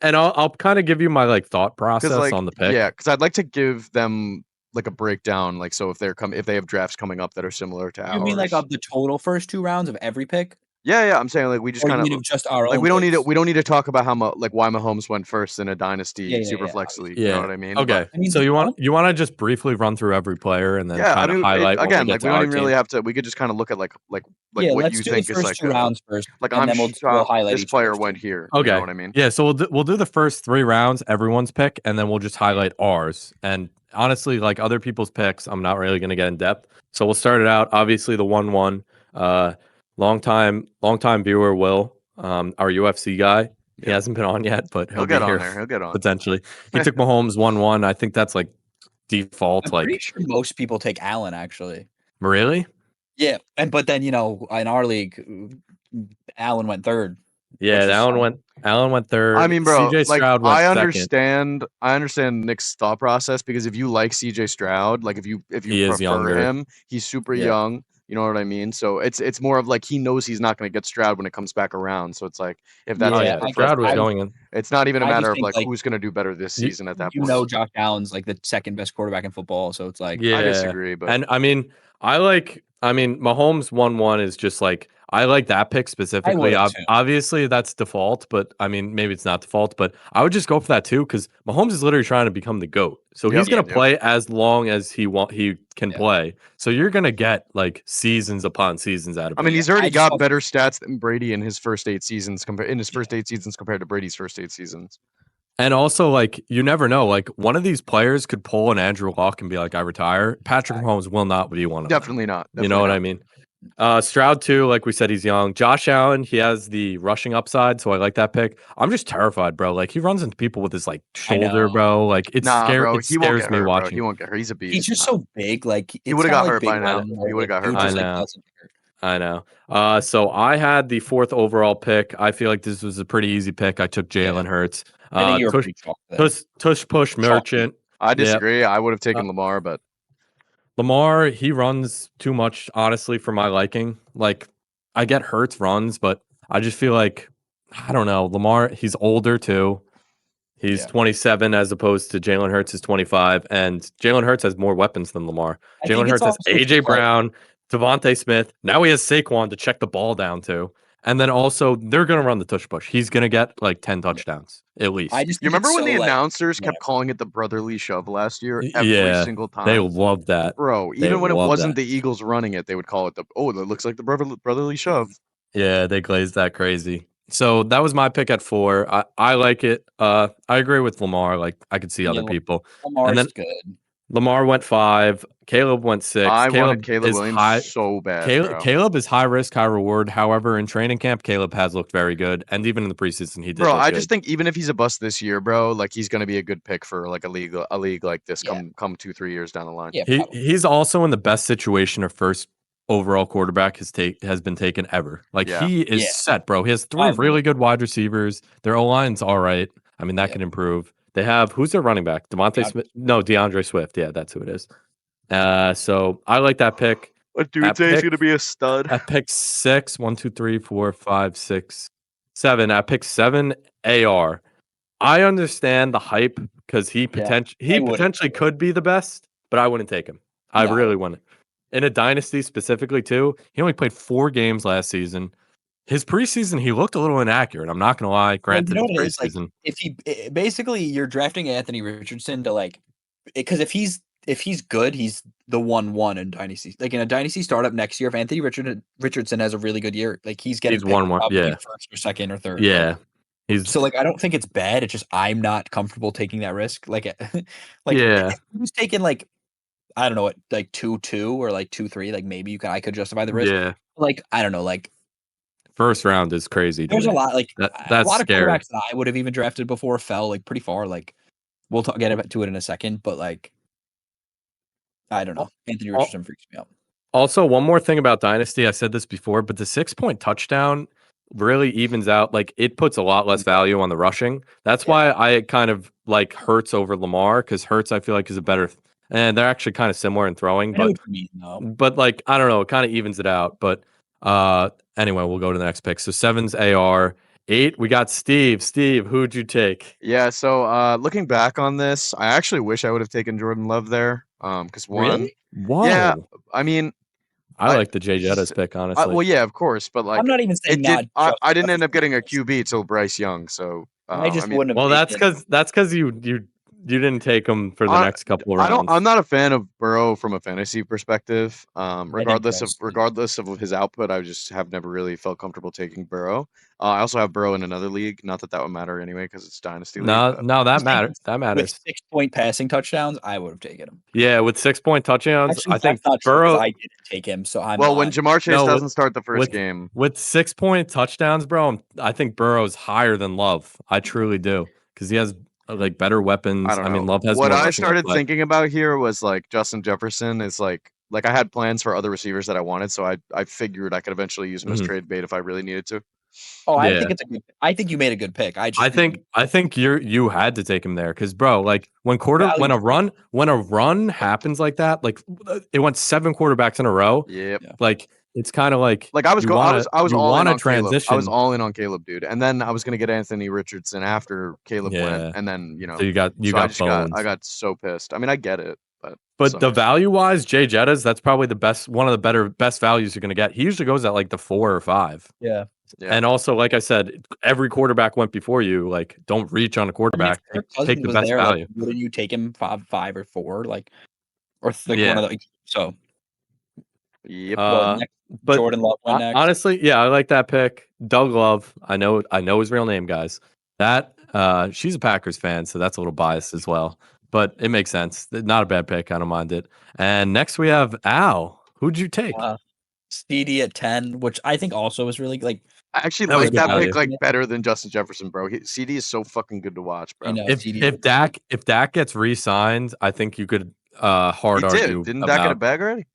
and I'll kind of give you my thought process on the pick. Yeah, because I'd like to give them a breakdown, so if they have drafts coming up that are similar to ours. You mean of the total first 2 rounds of every pick? Yeah. I'm saying we just kind of just our own. We don't need to talk about how much why Mahomes went first in a dynasty Superflex league. You know what I mean? Okay. So you want to just briefly run through every player and then kind of highlight again. We don't even really have to. We could just kind of look at what you think is 2 rounds first. And then we'll highlight this player went here. Okay. You know what I mean? Yeah. So we'll do the first 3 rounds, everyone's pick, and then we'll just highlight ours. And honestly, other people's picks, I'm not really going to get in depth. So we'll start it out. Obviously, the 1-1. Long time viewer, Will, our UFC guy. He hasn't been on yet, but he'll get be here. On there. He'll get on Potentially. He took Mahomes 1-1. I think that's default. I'm pretty sure most people take Allen actually. Really? Yeah, but then in our league, Allen went 3rd. Yeah, Allen went 3rd. I mean, bro, CJ Stroud went second. I understand Nick's thought process because if you like CJ Stroud, if you prefer him, he's super young. You know what I mean? So it's more of he knows he's not going to get Stroud when it comes back around. So it's if that's Stroud was going in. It's not even a matter of who's going to do better this season at that point. Josh Allen's the 2nd best quarterback in football. So it's I disagree, but and Mahomes 1-1 is just I like that pick specifically. Obviously, that's default, but maybe it's not default. But I would just go for that too because Mahomes is literally trying to become the GOAT. So he's going to play as long as he can play. So you're going to get seasons upon seasons out of him. He's already got better stats than Brady in his first 8 seasons compared to Brady's first 8 seasons. And also, like, you never know. Like, one of these players could pull an Andrew Luck and be like, I retire. Patrick Mahomes will not be one of them. Definitely not. You know what I mean? Stroud, too, like we said, he's young. Josh Allen, he has the rushing upside, so I like that pick. I'm just terrified, bro. Like, he runs into people with his, like, shoulder, bro. Like, it's scary. Bro. It scares me watching. Bro. He won't get hurt. He's a beast. He's just so big. Like, he would have got hurt by now. He would have got hurt by now. I know. So I had the 4th overall pick. I feel like this was a pretty easy pick. I took Jalen Hurts. I think you're pretty tush push merchant. I disagree. I would have taken Lamar, but Lamar, he runs too much, honestly, for my liking. Like, I get Hurts runs, but I just feel like, I don't know. Lamar, he's older too. He's 27 as opposed to Jalen Hurts is 25, and Jalen Hurts has more weapons than Lamar. Jalen Hurts has AJ Brown, Devontae Smith. Now he has Saquon to check the ball down to. And then also, they're going to run the tush push. He's going to get like 10 touchdowns at least. You remember when the announcers kept calling it the brotherly shove last year? Every single time. They loved that. Bro, even when it wasn't the Eagles running it, they would call it that looks like the brotherly shove. Yeah, they glazed that crazy. So that was my pick at 4. I like it. I agree with Lamar. Like, I could see other people. Lamar's good. Lamar went 5. Caleb went 6. I wanted Caleb Williams so bad. Caleb is high risk, high reward. However, in training camp, Caleb has looked very good, and even in the preseason, he did. Bro, I just think even if he's a bust this year, bro, like he's gonna be a good pick for like a league like this come 2-3 years down the line. Yeah, he's also in the best situation of first overall quarterback has been taken ever. Like he is set, bro. He has 3 really good wide receivers. Their O-line's all right. I mean, that can improve. They have who's their running back? DeAndre Swift. Yeah, that's who it is. So I like that pick. What dude say he's gonna be a stud? At pick 6, 1, 2, 3, 4, 5, 6, 7. At pick 7, AR. I understand the hype because he potentially could be the best, but I wouldn't take him. I really wouldn't. In a dynasty specifically too, he only played 4 games last season. His preseason, he looked a little inaccurate. I'm not gonna lie. Granted, preseason. Like, if he basically you're drafting Anthony Richardson to like, because if he's good, he's the 1-1 in dynasty. Like in a dynasty startup next year, if Anthony Richardson has a really good year, like he's getting 1-1, first or second or third. Yeah. So like I don't think it's bad. It's just I'm not comfortable taking that risk. Like if he was taking like, I don't know what, like 2-2 or like 2-3, like maybe I could justify the risk. Yeah. Like I don't know, like first round is crazy. There's a lot like that's a lot scary. of quarterbacks that I would have even drafted before fell like pretty far. Like we'll get to it in a second, but like I don't know. Anthony Richardson freaks me out. Also, one more thing about Dynasty. I said this before, but the 6-point touchdown really evens out. Like it puts a lot less value on the rushing. That's why I kind of like Hurts over Lamar, because Hurts I feel like is a better, and they're actually kind of similar in throwing. But like I don't know, it kind of evens it out. But anyway, we'll go to the next pick. So 7's AR. 8, we got Steve. Steve, who'd you take? Yeah, so looking back on this, I actually wish I would have taken Jordan Love there. Because really? Whoa. Yeah, I mean, I like the Jay Jettas pick, honestly. Well, yeah, of course, but like I'm not even saying I didn't end up getting a QB till Bryce Young, so I just wouldn't have. Well, that's because you didn't take him for the next couple of rounds. I'm not a fan of Burrow from a fantasy perspective. Regardless of his output, I just have never really felt comfortable taking Burrow. I also have Burrow in another league. Not that would matter anyway, because it's dynasty league. No, that matters. That matters. With 6-point passing touchdowns, I would have taken him. Yeah, with 6-point touchdowns, actually, I think Burrow. I didn't take him, so I'm. Well, when Jamar Chase doesn't start the first game with 6-point touchdowns, bro, I think Burrow's higher than Love. I truly do, because he has like better weapons. I mean, Love has. What I started thinking about here was like Justin Jefferson is like I had plans for other receivers that I wanted, so I figured I could eventually use him as trade bait if I really needed to. Oh, I think it's a good. I think you made a good pick. I think you had to take him there because, bro, like when a run happens like that, like it went 7 quarterbacks in a row. Yep. Like it's kind of like I was all in on transition. Caleb. I was all in on Caleb, dude, and then I was gonna get Anthony Richardson after Caleb went, and then so you got I got so pissed. I mean, I get it. But the value wise, Jay Jettas, that's probably one of the best values you're gonna get. He usually goes at like the 4 or 5. Yeah. And also, like I said, every quarterback went before you. Like, don't reach on a quarterback. Take the best value. Like, wouldn't you take him 5 or 4, like, or one of the? So, yep. But Jordan Love went next. Honestly, yeah, I like that pick. Doug Love. I know his real name, guys. That She's a Packers fan, so that's a little biased as well. But it makes sense. Not a bad pick. I don't mind it. And next we have Al. Who'd you take? CD at 10, which I think also is really like. I actually That was like good that value. pick like better than Justin Jefferson, bro. CD is so fucking good to watch, bro. I know, If Dak gets re-signed, I think you could hard He argue. didn't Dak get a bag already?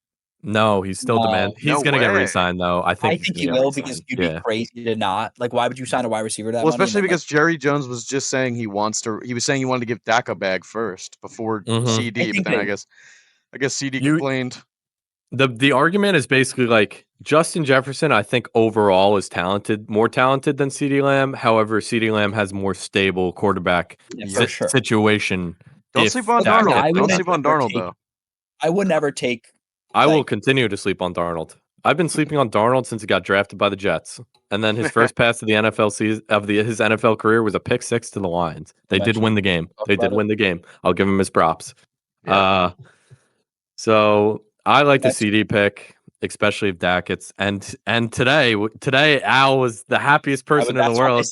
No, he's still demand. He's No gonna get way. re-signed though. I think he will because you'd be crazy to not. Like, why would you sign a wide receiver that? Well, especially because Jerry Jones was just saying he was saying he wanted to give Dak a bag first before CD, but then I guess CD complained. The argument is basically like Justin Jefferson, I think overall is more talented than CeeDee Lamb. However, CeeDee Lamb has more stable quarterback situation. Don't sleep on Darnold. Don't sleep on Darnold though. I would never take. I will continue to sleep on Darnold. I've been sleeping on Darnold since he got drafted by the Jets, and then his first pass of the NFL season his NFL career was a pick 6 to the Lions. They did win the game. I'll give him his props. Yeah. So I like the CD pick, especially if Dak gets and today Al was the happiest person in the world.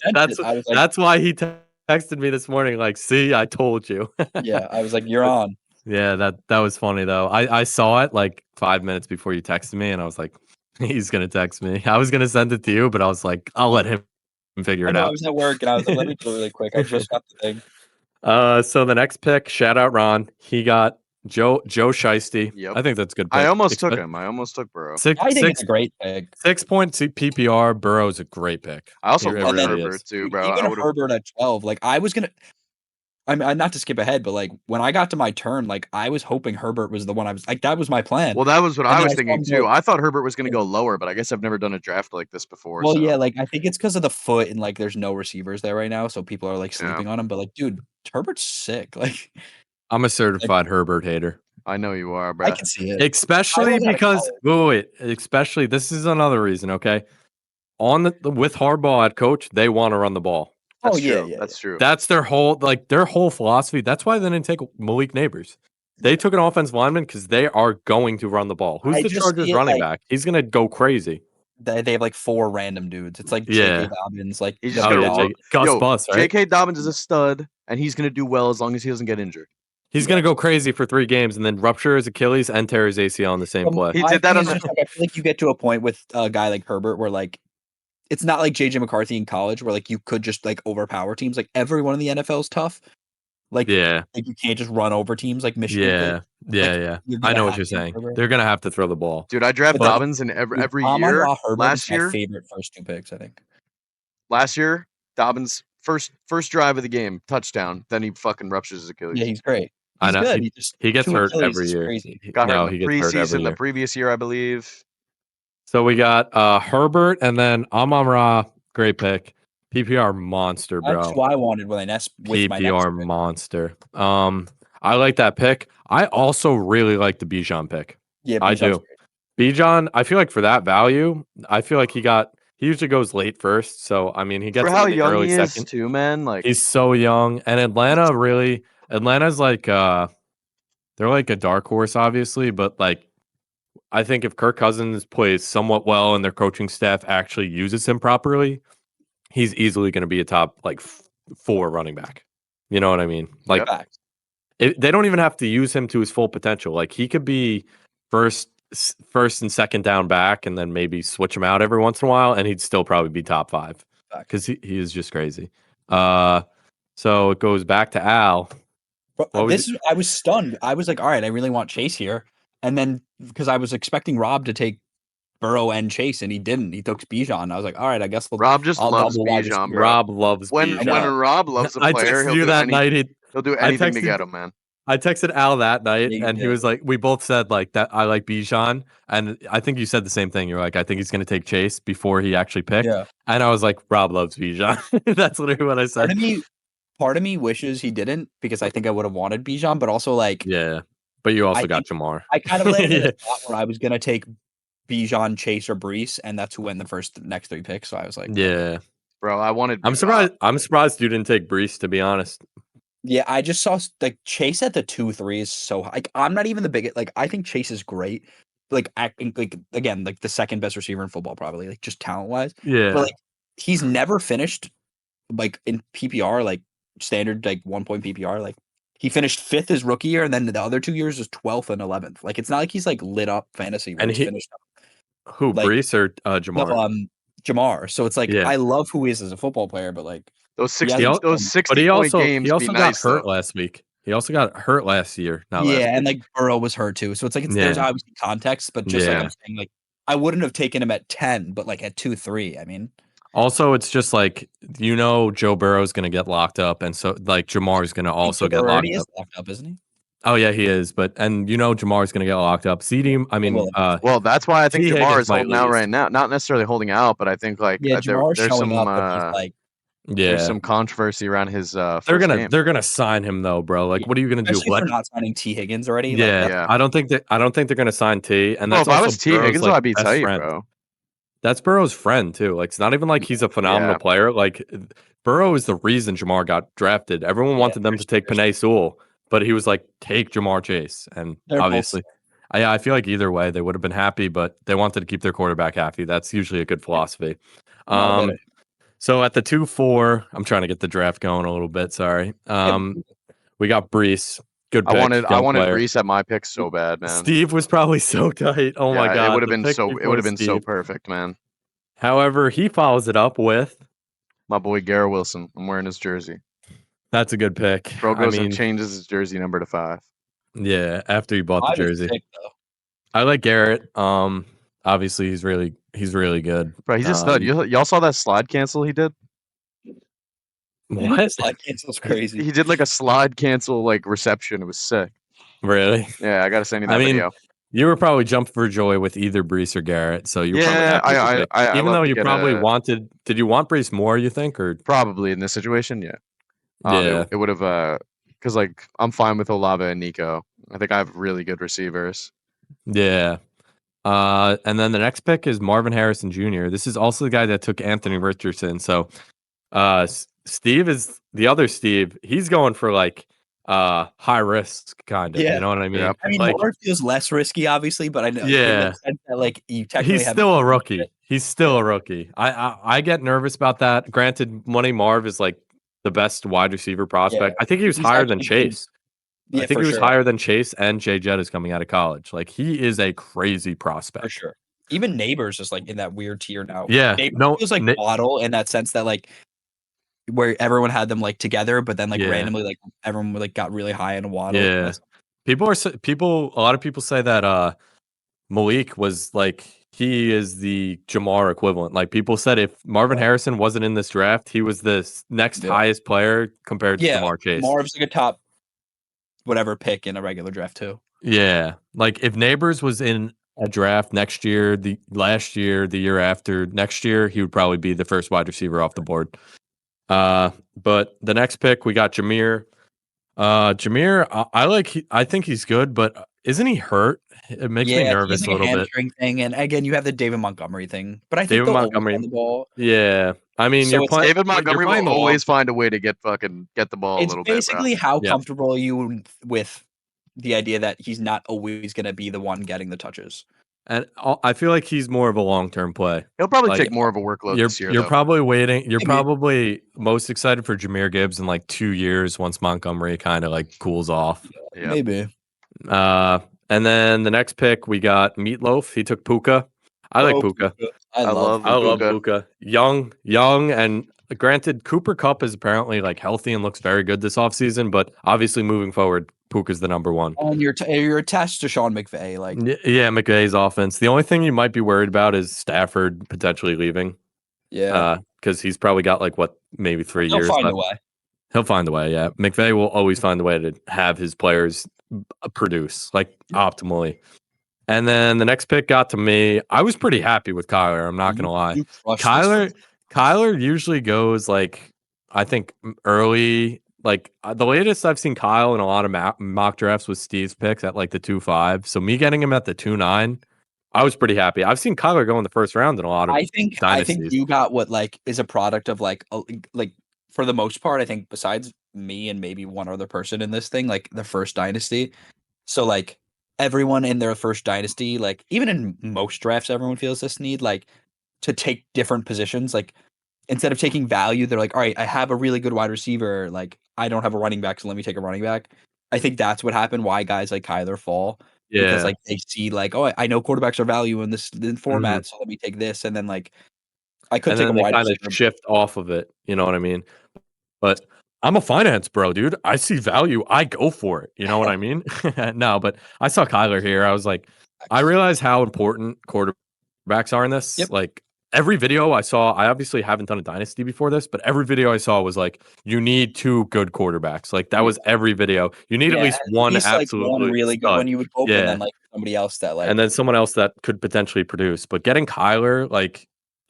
That's why he texted me this morning like, "See, I told you." Yeah, I was like, "You're on." Yeah, that was funny though. I saw it like 5 minutes before you texted me, and I was like, "He's gonna text me." I was gonna send it to you, but I was like, "I'll let him figure it out." I was at work, and I was like, "Let me do it really quick." I just got the thing. So the next pick, shout out Ron. He got Joe Shiesty. Yep. I think that's a good pick. I almost took him. I almost took Burrow. I think it's a great pick. 6-point PPR. Burrow is a great pick. I also love Herbert too, bro. Even Herbert at 12. Like I was gonna. I mean, not to skip ahead, but like when I got to my turn, like I was hoping Herbert was the one I was like, that was my plan. Well, that was what I was thinking too. I thought Herbert was going to go lower, but I guess I've never done a draft like this before. Well, yeah, like I think it's because of the foot and like there's no receivers there right now, so people are like sleeping on him. But like, dude, Herbert's sick. Like, I'm a certified Herbert hater. I know you are, bro. I can see it, especially because especially this is another reason. Okay, with Harbaugh at coach, they want to run the ball. That's true. That's true. That's their whole philosophy. That's why they didn't take Malik Neighbors. They took an offensive lineman because they are going to run the ball. Who's the Chargers running back? He's gonna go crazy. They have like 4 random dudes. It's like J.K. Dobbins. Like he's just gonna Gus Bus, right? J.K. Dobbins is a stud, and he's gonna do well as long as he doesn't get injured. He's gonna go crazy for 3 games and then rupture his Achilles and tear his ACL in the same play. He did that on I feel like you get to a point with a guy like Herbert where like. It's not like JJ McCarthy in college where like you could just like overpower teams. Like everyone in the NFL is tough. Like like you can't just run over teams like Michigan. Yeah. I know what you're saying. They're gonna have to throw the ball. Dude, I draft Dobbins in every year. Last year, my favorite first 2 picks, I think. Last year, Dobbins first drive of the game, touchdown. Then he fucking ruptures his Achilles. Yeah, he's great. I know. Good. He gets hurt every year. Got hurt in the preseason the previous year, I believe. So we got Herbert and then Amon-Ra, great pick. PPR monster, bro. That's what I wanted when I with my PPR monster. I like that pick. I also really like the Bijan pick. Yeah, I do. Bijan, I feel like for that value, I feel like he usually goes late first. So I mean, he gets for how young early he is second too, man. Like he's so young, and Atlanta's like they're like a dark horse, obviously, but like. I think if Kirk Cousins plays somewhat well and their coaching staff actually uses him properly, he's easily going to be a top like 4 running back. You know what I mean? Like they don't even have to use him to his full potential. Like he could be first and second down back, and then maybe switch him out every once in a while, and he'd still probably be top 5 because he is just crazy. So it goes back to Al. I was stunned. I was like, all right, I really want Chase here. And then, because I was expecting Rob to take Burrow and Chase, and he didn't. He took Bijan. I was like, all right, I guess Rob just loves Bijan, bro. Rob loves Bijan. When Rob loves a player, he'll do anything to get him, man. I texted Al that night, and he was like, we both said like that I like Bijan, and I think you said the same thing. You're like, I think he's going to take Chase before he actually picked. Yeah. And I was like, Rob loves Bijan. That's literally what I said. Part of me wishes he didn't, because I think I would have wanted Bijan, but also like... Yeah. But you also got Jamar. I kind of landed in a spot where I was going to take Bijan, Chase, or Brees, and that's who went in the next 3 picks. So I was like, yeah, bro, I wanted. I'm surprised you didn't take Brees, to be honest. Yeah, I just saw like Chase at the 2-3 is so high. Like I'm not even the biggest. Like I think Chase is great. Like acting like again like the second best receiver in football, probably like just talent wise. Yeah, but like he's never finished like in PPR like standard like 1 point PPR. Like he finished 5th his rookie year, and then the other 2 years was 12th and 11th. Like it's not like he's like lit up fantasy where And he's he finished who like Brees or no, Jamar? Jamar. So it's like Yeah. I love who he is as a football player, but like Those he 60 hasn't those done- 60 But he point also games be got nice hurt though. last week. He also got hurt last year. Not last yeah, week. and like Burrow was hurt too. So it's like there's Yeah. obviously context, but just like Yeah. I'm saying, like I wouldn't have taken him at 10, but like at 2-3. I mean, Also, it's just like Joe Burrow's going to get locked up, and so like Jamar's going to also get locked already up. is locked up, isn't he? Oh yeah, he is. But Jamar's going to get locked up. CD, I mean, well, that's why I think T. Jamar Higgins is holding out right now. Not necessarily holding out, but I think like Yeah, Jamar's there's showing some up, but he's like, there's some controversy around his they're first gonna game. they're gonna sign him though, bro. Like, what are you gonna do? especially for not signing T. Higgins already. Yeah, like, Yeah. I don't think they're gonna sign T. And that's if I also was T. Burrow's, Higgins, like, I'd be best tight, friend. bro. That's Burrow's friend too. Like, it's not even like he's a phenomenal player. Like, Burrow is the reason Jamar got drafted. Everyone wanted them to take Penei Sewell, but he was like, take Jamar Chase. And obviously, I feel like either way they would have been happy, but they wanted to keep their quarterback happy. That's usually a good philosophy. So at the 2-4, I'm trying to get the draft going a little bit. Sorry. We got Brees. Good pick. I wanted Brees at my pick so bad, man. Steve was probably so tight. Oh my god, it would have been so perfect, man. However, he follows it up with my boy Garrett Wilson. I'm wearing his jersey. That's a good pick. Bro goes and changes his jersey number to 5. Yeah, after he bought the jersey. I like Garrett. Obviously he's really good. Bro, he's a stud. Y'all saw that slide cancel he did? What? Slide cancel's crazy. He did like a slide cancel like reception. It was sick. Really? Yeah, I gotta send you that video. You were probably jumped for joy with either Brees or Garrett, so you're probably happy I even though you probably wanted. Did you want Brees more? You think, or probably in this situation? Yeah. Yeah. It would have because like I'm fine with Olave and Nico. I think I have really good receivers. Yeah. And then the next pick is Marvin Harrison Jr. This is also the guy that took Anthony Richardson. So, Steve is the other Steve. He's going for like high risk kind of. Yeah. You know what I mean? Yeah. I mean, like, Marv feels less risky, obviously, but I know. Yeah. That, like you technically he's still a rookie. He's still a rookie. I get nervous about that. Granted, Money Marv is like the best wide receiver prospect. I think he was higher than Chase. I think he was higher than Chase and Jay Jett is coming out of college. Like he is a crazy prospect. For sure. Even Neighbors is like in that weird tier now. Yeah. Neighbors feels like Waddle in that sense that like where everyone had them like together, but then like randomly like everyone like got really high in Waddle. Yeah. A lot of people say that Malik was like he is the Jamar equivalent. Like people said if Marvin Harrison wasn't in this draft, he was the next highest player compared to Jamar Chase. Marv's like a top whatever pick in a regular draft too. Yeah. Like if Neighbors was in a draft next year, the last year, the year after, next year, he would probably be the first wide receiver off the board. But the next pick we got Jameer. Jameer, I think he's good, but isn't he hurt? It makes me nervous a little bit. Thing, and again, you have the David Montgomery thing, but I think David Montgomery the ball. Yeah, I mean, so David Montgomery will always find a way to get the ball a little bit. It's basically how comfortable are you with the idea that he's not always going to be the one getting the touches. And I feel like he's more of a long-term play. He'll probably take more of a workload this year. You're probably waiting. You're probably most excited for Jahmyr Gibbs in like 2 years once Montgomery kind of like cools off. Yeah. Maybe. And then the next pick we got Meatloaf. He took Puka. I like Puka. I love Puka. Young, and granted, Cooper Kupp is apparently like healthy and looks very good this offseason, but obviously moving forward, Puka's the number one. And you're attached to Sean McVay, like McVay's offense. The only thing you might be worried about is Stafford potentially leaving. Yeah, because he's probably got like maybe 3 years. He'll find a way. He'll find a way. Yeah, McVay will always find a way to have his players produce like optimally. And then the next pick got to me. I was pretty happy with Kyler. I'm not gonna lie. Kyler usually goes like I think early. Like the latest I've seen Kyle in a lot of mock drafts was Steve's picks at like the 2-5. So me getting him at the 2-9, I was pretty happy. I've seen Kyler go in the first round in a lot of dynasties. I think you got what like is a product of like for the most part. I think besides me and maybe one other person in this thing, like the first dynasty. So like everyone in their first dynasty, like even in most drafts, everyone feels this need like to take different positions. Like instead of taking value, they're like, all right, I have a really good wide receiver. Like, I don't have a running back, so let me take a running back. I think that's what happened. Why guys like Kyler fall because like they see like, oh, I know quarterbacks are value in this format, so let me take this, and then like I could take a wide kind of receiver. shift off of it. You know what I mean? But I'm a finance bro, dude. I see value. I go for it. You know what I mean? No, but I saw Kyler here. I was like, I realize how important quarterbacks are in this. Yep. Like every video I saw, I obviously haven't done a dynasty before this, but every video I saw was like, you need 2 good quarterbacks. Like that was every video. You need at least one absolutely like one really good one you would hope, and then like somebody else that like, and then someone else that could potentially produce. But getting Kyler, like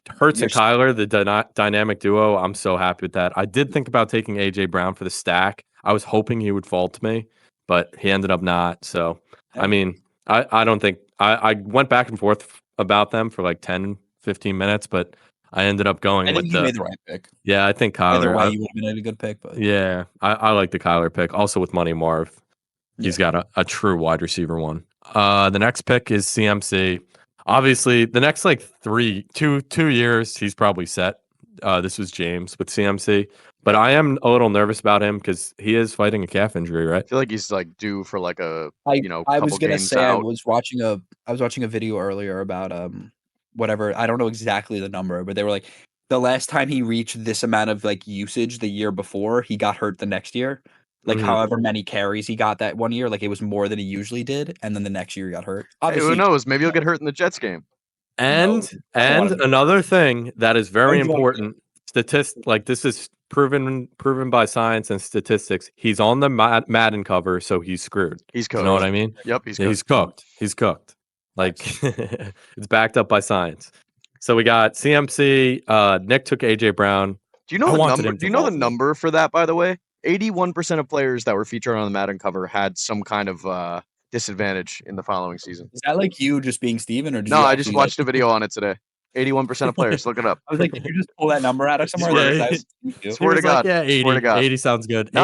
Hurts and Kyler, the dynamic duo, I'm so happy with that. I did think about taking AJ Brown for the stack. I was hoping he would fall to me, but he ended up not. So, I mean, I don't think I went back and forth about them for like 10, 15 minutes, but I ended up going I think with you made the right pick. Yeah, I think Kyler. Either way, you would have been a good pick, but yeah, I like the Kyler pick. Also with Money Marv, he's got a true wide receiver one. The next pick is CMC. Obviously, the next like 2 years, he's probably set. This was James with CMC, but I am a little nervous about him because he is fighting a calf injury, right? I feel like he's like due for like a I was gonna say out. I was watching a video earlier about whatever, I don't know exactly the number, but they were like the last time he reached this amount of like usage the year before, he got hurt the next year. Like however many carries he got that one year, like it was more than he usually did, and then the next year he got hurt. Obviously, who knows? Maybe he'll get hurt in the Jets game. And another thing that is very important, like this is proven by science and statistics. He's on the Madden cover, so he's screwed. He's cooked. You know what I mean? Yep, he's cooked. He's cooked. Like it's backed up by science. So we got CMC. Nick took AJ Brown. Do you know the number? Do you know the number for that? By the way, 81% of players that were featured on the Madden cover had some kind of disadvantage in the following season. Is that like you just being Steven, or no? I just watched a video on it today. 81% of players. Look it up. I was like, did you just pull that number out of somewhere? Swear to God. Like, 80. Swear to God. 80 sounds good. No,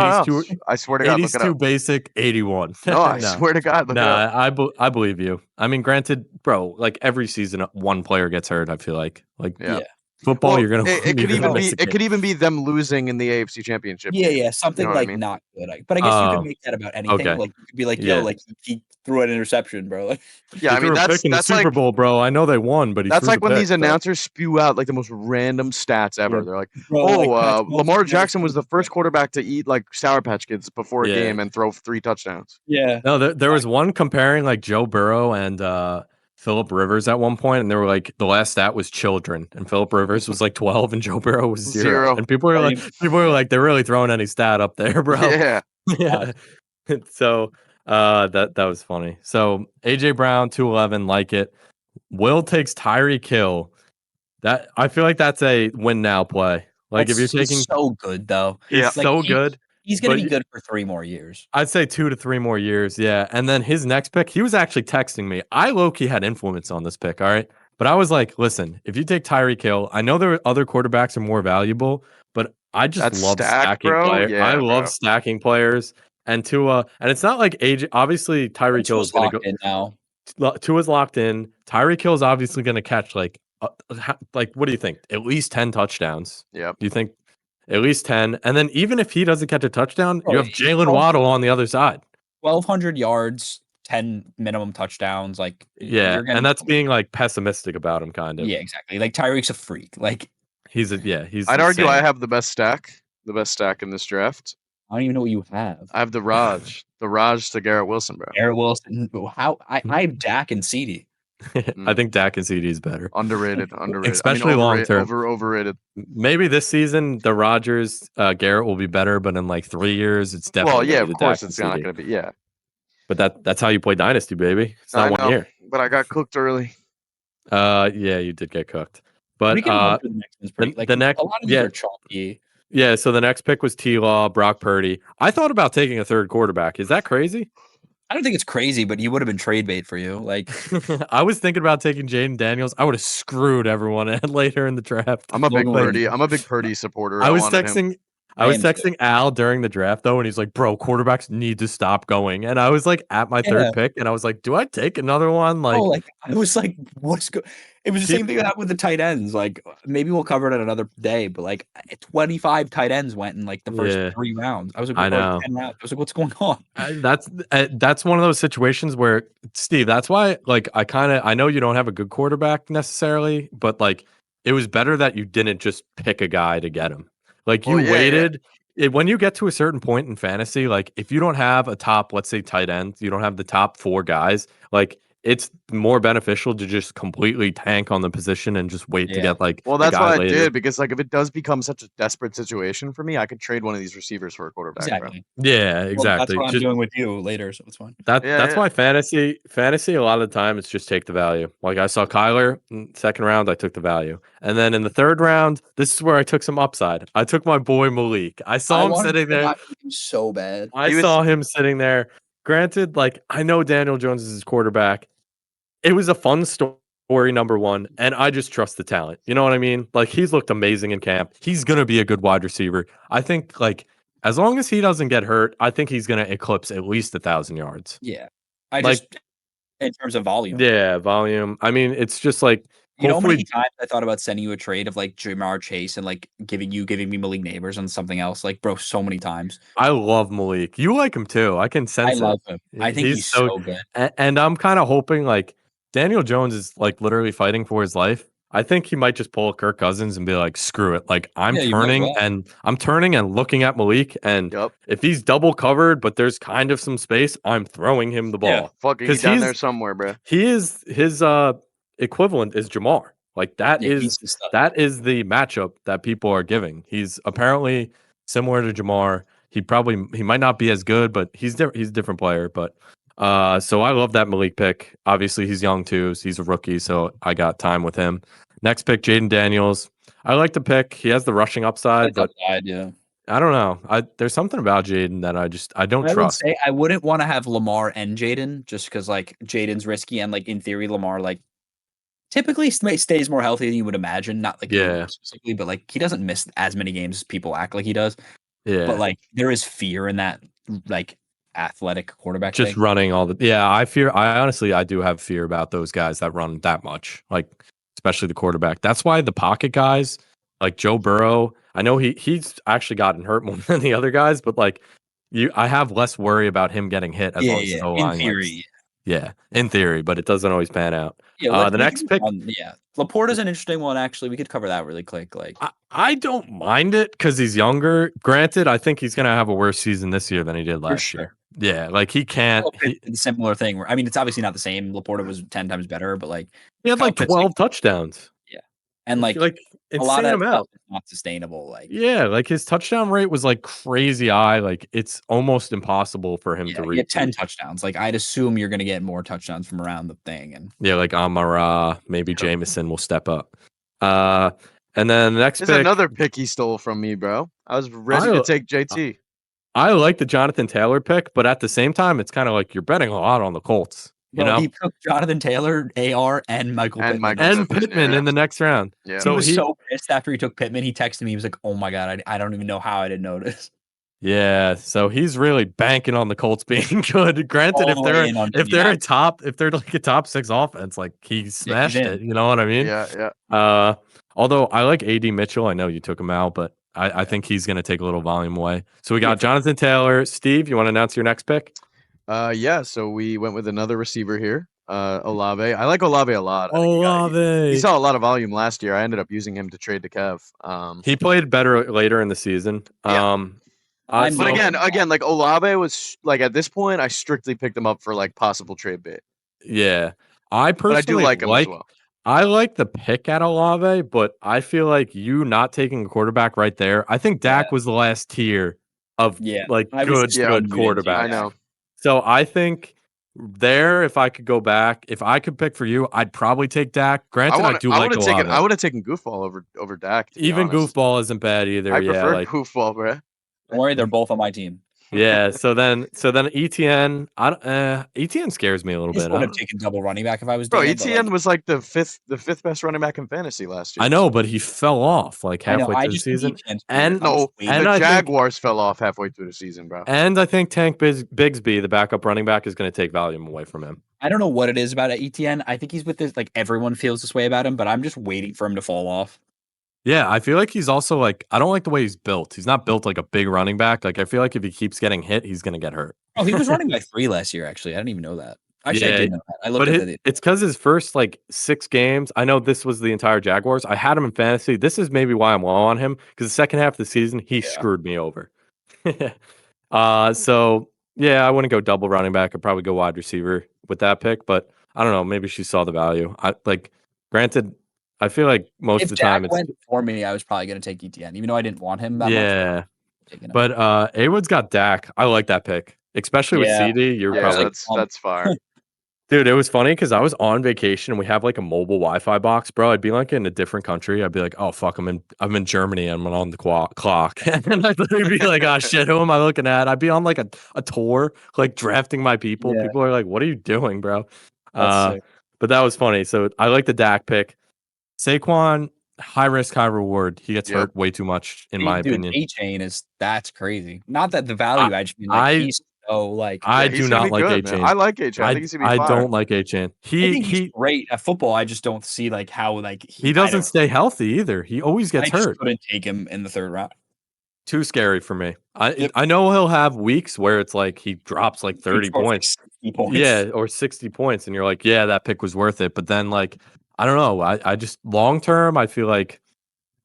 I swear to God. 80's too basic. 81. No, I swear to God. Look it up. I believe you. I mean, granted, bro, like every season, one player gets hurt. I feel like yeah. Football, well, you're gonna. It could even be them losing in the AFC Championship. Yeah, something you know like not good. But I guess you can make that about anything. Okay. Like you could be like, yo, like he threw an interception, bro. Like, yeah, I mean that's the Super Bowl, bro. I know they won, but that's like when these announcers spew out like the most random stats ever. Yeah. They're like, Lamar Jackson was the first quarterback to eat like Sour Patch Kids before a game and throw 3 touchdowns. Yeah. No, there was one comparing like Joe Burrow and Phillip Rivers at one point, and they were like, the last stat was children, and Phillip Rivers was like 12, and Joe Burrow was 0. And people were like, they're really throwing any stat up there, bro. Yeah. So that was funny. So AJ Brown 211, like it. Will takes Tyreek Hill. That I feel like that's a win now play. Like if you're taking so good though, he's so good. He's going to be good for 3 more years. I'd say 2 to 3 more years, yeah. And then his next pick, he was actually texting me. I low-key had influence on this pick, all right? But I was like, listen, if you take Tyreek Hill, I know there are other quarterbacks are more valuable, but I just love stacking players. Yeah, I love stacking players. And Tua, and it's not like AJ, obviously Tyreek Hill is going to go. Now. Tua's locked in. Tyreek Hill is obviously going to catch like what do you think? At least 10 touchdowns. Yeah. Do you think? At least 10. And then even if he doesn't catch a touchdown, you have Jalen Waddle on the other side. 1,200 yards, 10 minimum touchdowns. Like, and that's being like pessimistic about him, kind of. Yeah, exactly. Like Tyreek's a freak. Like he's. I'd argue I have the best stack in this draft. I don't even know what you have. I have the Raj to Garrett Wilson, bro. Garrett Wilson. How I have Dak and CD. I think Dak and CD is better. Underrated. Especially long term. Overrated. Maybe this season the Rodgers Garrett will be better, but in like 3 years it's definitely. Well, yeah, of course it's not going to be. Yeah, but that's how you play Dynasty, baby. It's not 1 year. But I got cooked early. Yeah, you did get cooked. But the next, a lot of these are chalky. Yeah, so the next pick was T-Law, Brock Purdy. I thought about taking a third quarterback. Is that crazy? I don't think it's crazy, but he would have been trade bait for you. Like I was thinking about taking Jaden Daniels. I would have screwed everyone later in the draft. I'm a big Purdy supporter. I was texting I was texting Al during the draft though, and he's like, "Bro, quarterbacks need to stop going." And I was like, at my third pick, and I was like, "Do I take another one?" Like, I was like, "What's go?" It was the same thing that happened with the tight ends. Like, maybe we'll cover it at another day, but like, 25 tight ends went in like the first 3 rounds. I was like, I know. 10 rounds. I was like, "What's going on?" That's one of those situations where, Steve. That's why, like, I know you don't have a good quarterback necessarily, but like, it was better that you didn't just pick a guy to get him. Like, you waited. When you get to a certain point in fantasy, like, if you don't have a top, let's say, tight end, you don't have the top 4 guys, like, it's more beneficial to just completely tank on the position and just wait to get like. Well, that's what I did, because like if it does become such a desperate situation for me, I could trade one of these receivers for a quarterback. Exactly. Bro. Yeah, exactly. Well, that's what I'm doing with you later, so it's fine. That's why fantasy a lot of the time it's just take the value. Like I saw Kyler second round, I took the value, and then in the third round, this is where I took some upside. I took my boy Malik. I saw him sitting there. So bad. I saw him sitting there. Granted, like I know Daniel Jones is his quarterback. It was a fun story, number one, and I just trust the talent. You know what I mean? Like he's looked amazing in camp. He's gonna be a good wide receiver. I think like as long as he doesn't get hurt, I think he's gonna eclipse at least 1,000 yards. Yeah, in terms of volume. Yeah, volume. I mean, it's just like you know how many times I thought about sending you a trade of like Jamar Chase and like giving me Malik Neighbors and something else. Like, bro, so many times. I love Malik. You like him too. I can sense it. I love him. I think he's so good. And I'm kind of hoping like Daniel Jones is like literally fighting for his life. I think he might just pull a Kirk Cousins and be like, screw it. Like I'm turning and looking at Malik. And if he's double covered, but there's kind of some space, I'm throwing him the ball. Yeah, fuck, he's down there somewhere, bro. He is his equivalent is Jamar. Like that is the matchup that people are giving. He's apparently similar to Jamar. He might not be as good, but he's a different player. But so I love that Malik pick. Obviously, he's young too. So he's a rookie, so I got time with him. Next pick, Jaden Daniels. I like the pick. He has the rushing upside, but yeah. I don't know. There's something about Jaden that I don't trust. Would say I wouldn't want to have Lamar and Jaden just because like Jaden's risky and like in theory Lamar like typically stays more healthy than you would imagine. Not like specifically, but like he doesn't miss as many games as people act like he does. Yeah, but like there is fear in that like athletic quarterback just thing. Running all the I honestly do have fear about those guys that run that much, like especially the quarterback. That's why the pocket guys like Joe Burrow, I know he's actually gotten hurt more than the other guys, but like I have less worry about him getting hit as long as the line. In theory. Yeah, in theory, but it doesn't always pan out. Yeah, the next pick. Laporta's an interesting one. Actually, we could cover that really quick. Like, I don't mind it because he's younger. Granted, I think he's gonna have a worse season this year than he did last year. Yeah, like he can't. Similar thing. I mean, it's obviously not the same. Laporta was 10 times better, but like he had like 12 touchdowns. Yeah, and like a lot of stuff is not sustainable. Like like his touchdown rate was like crazy high. Like it's almost impossible for him to reach 10 touchdowns. Like I'd assume you're gonna get more touchdowns from around the thing. And like Amara, maybe Jameson will step up. And then the next pick, another pick he stole from me, bro. I was ready to take JT. I like the Jonathan Taylor pick, but at the same time, it's kind of like you're betting a lot on the Colts. You know, he took Jonathan Taylor, AR, and Michael Pittman. And Pittman in the next round. Yeah. So he was so pissed after he took Pittman. He texted me. He was like, "Oh my god, I don't even know how I didn't notice." Yeah, so he's really banking on the Colts being good. Granted, if they're like a top 6 offense, like he smashed it. You know what I mean? Yeah. Although I like AD Mitchell, I know you took him out, but I think he's going to take a little volume away. So we got Jonathan Taylor. Steve, you want to announce your next pick? So we went with another receiver here, Olave. I like Olave a lot. Olave. He saw a lot of volume last year. I ended up using him to trade to Kev. He played better later in the season. But again, like Olave was like at this point, I strictly picked him up for like possible trade bait. Yeah, I personally do like him as well. I like the pick at Olave, but I feel like you not taking a quarterback right there. I think Dak was the last tier of like good quarterback. I know. So I think there, if I could go back, if I could pick for you, I'd probably take Dak. Granted, I would have taken Goofball over Dak. Even Goofball isn't bad either. I prefer Goofball, bro. Don't worry, they're both on my team. Yeah. So then ETN, ETN scares me a little I just bit. would have taken double running back if I was Bro, Dan. But, ETN was like the fifth best running back in fantasy last year. I know, but he fell off like I know. halfway I through the just think season. ETN's And weird. I'm just No, waiting. the I think- Jaguars fell off halfway through the season, bro. And I think Tank Bigsby, the backup running back, is going to take volume away from him. I don't know what it is about ETN. I think he's with this, like, everyone feels this way about him, but I'm just waiting for him to fall off. Yeah, I feel like he's also like, I don't like the way he's built. He's not built like a big running back. Like, I feel like if he keeps getting hit, he's going to get hurt. Oh, he was running by 3 last year, actually. I didn't even know that. Actually, I Yeah, did know that. I looked But at it. it's because his first like 6 games, I know this was the entire Jaguars. I had him in fantasy. This is maybe why I'm low on him, because the second half of the season, he screwed me over. So yeah, I wouldn't go double running back. I'd probably go wide receiver with that pick, but I don't know. Maybe she saw the value. Granted, I feel like most If of the time Jack it's went for me, I was probably going to take ETN, even though I didn't want him that much. yeah. Taking him. But A-Wood's got Dak. I like that pick, especially with Yeah. CD. You're Yeah, probably that's fire. dude. It was funny because I was on vacation and we have like a mobile Wi-Fi box, bro. I'd be like in a different country. I'd be like, oh fuck, I'm in Germany. I'm on the clock, and I'd literally be like, oh shit, who am I looking at? I'd be on like a tour, like drafting my people. Yeah. People are like, what are you doing, bro? That's sick. But that was funny. So I like the Dak pick. Saquon, high risk, high reward. He gets hurt way too much, in my opinion. A-Chain that's crazy. Not that the value. I just mean like he's so like. I Yeah, he's do gonna not be like good, man. A-Chain. I like A-Chain. I think he's gonna be fire. don't like A-Chain. I think he's great at football. I just don't see like how like he doesn't stay healthy either. He always gets hurt. I couldn't take him in the 3rd round. Too scary for me. I know he'll have weeks where it's like he drops like 30 points. 60 points. Yeah, or 60 points, and you're like, yeah, that pick was worth it. But then like, I don't know. I just long term, I feel like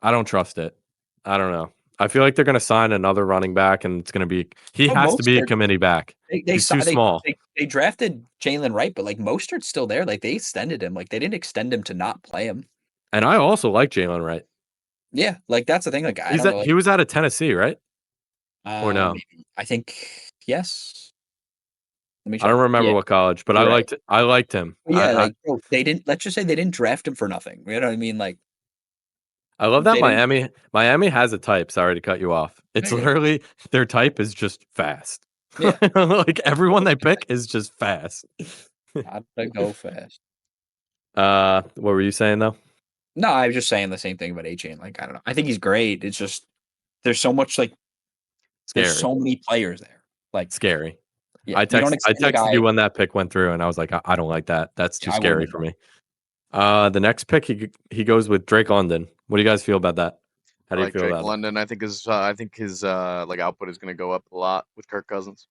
I don't trust it. I don't know. I feel like they're going to sign another running back, and it's going to be he has to be a committee back. He's too small. They drafted Jalen Wright, but like Mostert's still there. Like they extended him. Like they didn't extend him to not play him. And I also like Jalen Wright. Yeah, like that's the thing. Like he was out of Tennessee, right? Or no? Maybe. I think yes. I don't remember what college, but I liked him. Yeah, they didn't. Let's just say they didn't draft him for nothing. You know what I mean? Like, I love that Miami has a type. Sorry to cut you off. It's literally their type is just fast. Yeah. Like everyone they pick is just fast. Gotta go fast. What were you saying though? No, I was just saying the same thing about A-Chain. Like, I don't know. I think he's great. It's just there's so much like there's so many players there. Like scary. Yeah, I texted you when that pick went through, and I was like, I don't like that. That's too scary for me. The next pick, he goes with Drake London. What do you guys feel about that? How do you feel Drake about London? I think his like output is going to go up a lot with Kirk Cousins.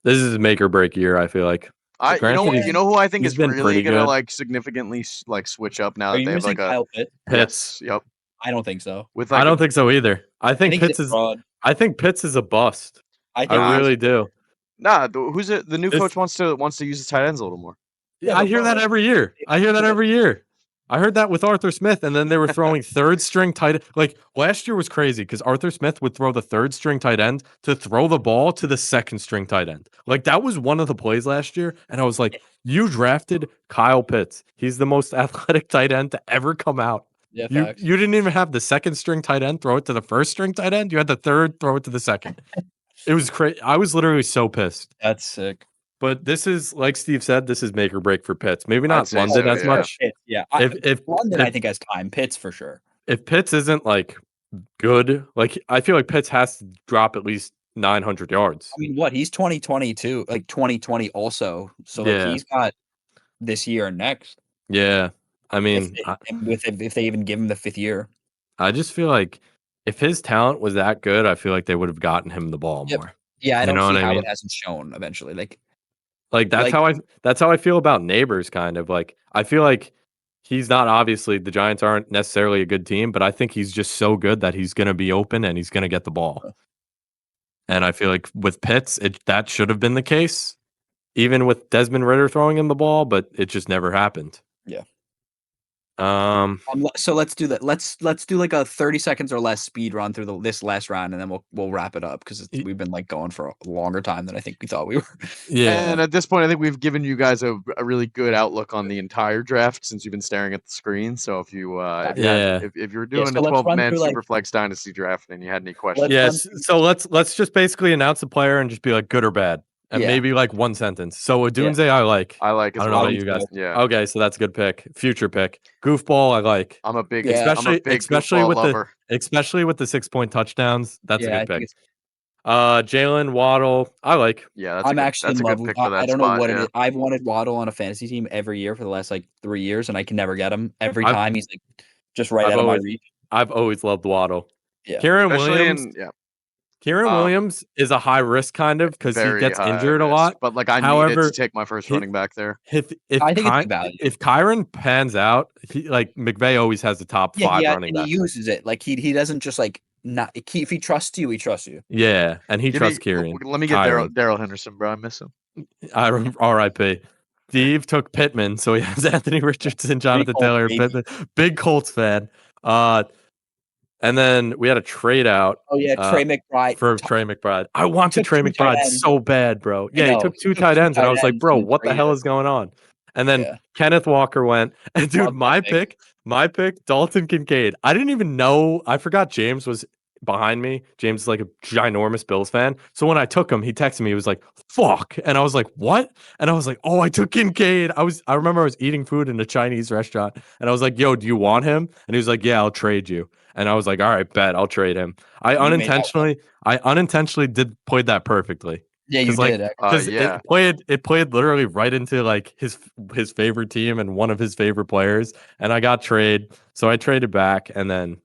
This is a make or break year. I feel like. You know who I think is really going to good. like significantly like switch up now that they have like Kyle Pitts? Pitts. Yep. I don't think so. I don't think so either. I think Pitts is. I think Pitts is a bust. I really do. Nah, who's it? The new coach wants to use his tight ends a little more. Yeah, I hear that every year. I heard that with Arthur Smith, and then they were throwing 3rd string tight. Like last year was crazy because Arthur Smith would throw the 3rd string tight end to throw the ball to the 2nd string tight end. Like that was one of the plays last year, and I was like, "You drafted Kyle Pitts. He's the most athletic tight end to ever come out. Yeah, you didn't even have the 2nd string tight end throw it to the 1st string tight end. You had the 3rd throw it to the 2nd. It was crazy. I was literally so pissed. That's sick. But this is, like Steve said, this is make or break for Pitts. Maybe not London as much. Yeah. If London, I think has time. Pitts for sure. If Pitts isn't like good, like I feel like Pitts has to drop at least 900 yards. I mean, he's 2022, like 2020 also. So like he's got this year and next. Yeah. I mean, if they even give him the 5th year. I just feel like if his talent was that good, I feel like they would have gotten him the ball more. Yeah, I don't see how it hasn't shown eventually. Like that's how I feel about Neighbors, kind of. Like I feel like he's not, obviously the Giants aren't necessarily a good team, but I think he's just so good that he's going to be open and he's going to get the ball. And I feel like with Pitts, that should have been the case, even with Desmond Ridder throwing him the ball, but it just never happened. Yeah. So let's do that. Let's do like a 30 seconds or less speed run through this last round, and then we'll wrap it up because we've been like going for a longer time than I think we thought we were. Yeah. And at this point, I think we've given you guys a really good outlook on the entire draft since you've been staring at the screen. So if you if you're doing so a let's run 12-man through, like- Superflex Dynasty draft and you had any questions, Yes. So let's just basically announce the player and just be like good or bad, and Yeah. maybe like one sentence. So Odunze, I like. I like. I As don't know well. about you guys. Yeah. Okay, so that's a good pick. Future pick. Goofball, I like. I'm a big, Yeah. especially especially with lover. the 6-point touchdowns. That's a I good think pick. Jalen Waddle, I like. Yeah, I'm actually that's in a love good with. pick for that I don't spot, know what yeah. it is. I've wanted Waddle on a fantasy team every year for the last like 3 years, and I can never get him. Every time he's like just right out of my reach. I've always loved Waddle. Yeah. Kieran Especially Williams. Kieran Williams is a high risk kind of because he gets injured a lot. But like I needed to take my first running back there. If I think it's value. If Kyron pans out, he like McVay always has the top 5 running back. He uses it. Like he doesn't just like not. If he trusts you, he trusts you. Yeah, and he trusts Kieran. Let me get Daryl Henderson, bro. I miss him. R.I.P. Steve took Pittman, so he has Anthony Richardson, Jonathan Taylor, Pittman. Big Colts fan. And then we had a trade out. Oh yeah, Trey McBride. For Trey McBride. I wanted Trey McBride so bad, bro. Yeah, he took 2 tight ends, and I was like, bro, what the hell is going on? And then Kenneth Walker went. And dude, my pick, Dalton Kincaid. I didn't even know. I forgot James was behind me. James is like a ginormous Bills fan. So when I took him, he texted me. He was like, fuck. And I was like, what? And I was like, oh, I took Kincaid. I remember I was eating food in a Chinese restaurant. And I was like, yo, do you want him? And he was like, yeah, I'll trade you. And I was like, all right, bet, I'll trade him. I unintentionally played that perfectly. Yeah, you did. Because it played literally right into like his favorite team and one of his favorite players. And I got trade. So I traded back, and then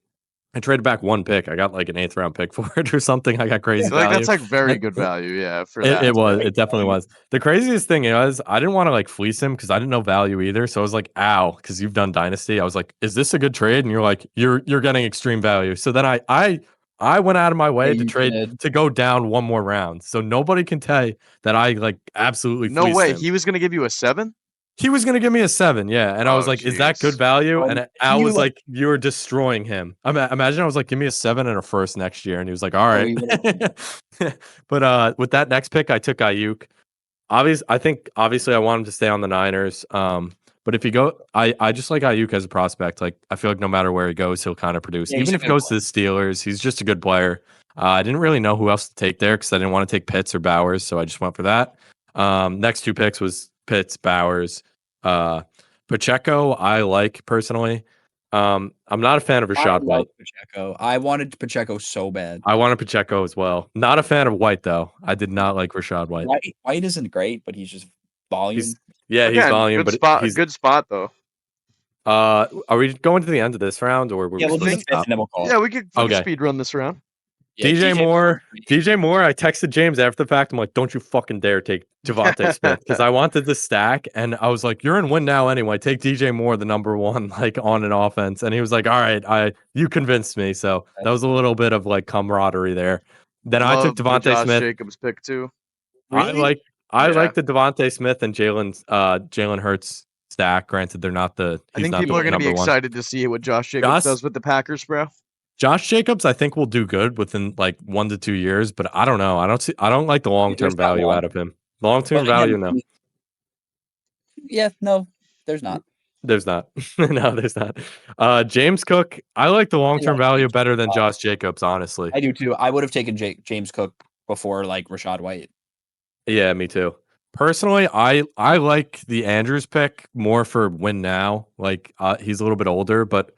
I traded back 1 pick. I got like an 8th round pick for it or something. I got crazy value. Like, that's like very good value, yeah. For that, it definitely was. The craziest thing is I didn't want to like fleece him because I didn't know value either. So I was like, ow, because you've done Dynasty. I was like, is this a good trade? And you're like, you're getting extreme value. So then I went out of my way to trade to go down 1 more round. So nobody can tell that I like absolutely no way. him. He was gonna give you a 7? He was going to give me a 7, yeah. And I was like, is that good value? And I was like, you were destroying him. Imagine I was like, give me a 7 and a 1st next year. And he was like, all right. But with that next pick, I took Ayuk. Obviously, I want him to stay on the Niners. But if you go, I just like Ayuk as a prospect. Like, I feel like no matter where he goes, he'll kind of produce. Even if he goes to the Steelers, he's just a good player. I didn't really know who else to take there because I didn't want to take Pitts or Bowers. So I just went for that. Next 2 picks was Pitts, Bowers. Pacheco, I like personally. I'm not a fan of Rashad White. Pacheco. I wanted Pacheco so bad. I wanted Pacheco as well. Not a fan of White though. I did not like Rashad White. White isn't great, but he's just volume. He's volume, he's good spot though. Are we going to the end of this round, or we'll do the 5th and then we'll call it. Yeah, we could speed run this round. Yeah, DJ Moore. I texted James after the fact. I'm like, don't you fucking dare take Devontae Smith, because I wanted the stack, and I was like, you're in win now anyway. Take DJ Moore, the number 1, like on an offense. And he was like, all right, you convinced me. So that was a little bit of like camaraderie there. Then I took Devontae Smith. Jacobs pick too. Really? I like the Devontae Smith and Jalen Hurts stack. Granted, they're not the. I think people are going to be excited to see what Josh Jacobs does with the Packers, bro. Josh Jacobs, I think, will do good within like 1 to 2 years, but I don't know. I don't like the long-term value out of him. Long-term value, no. Yeah, no, there's not. There's not. No, there's not. James Cook, I like the long-term value better than Josh Jacobs, honestly. I do too. I would have taken James Cook before like Rashad White. Yeah, me too. Personally, I like the Andrews pick more for win now. Like he's a little bit older, but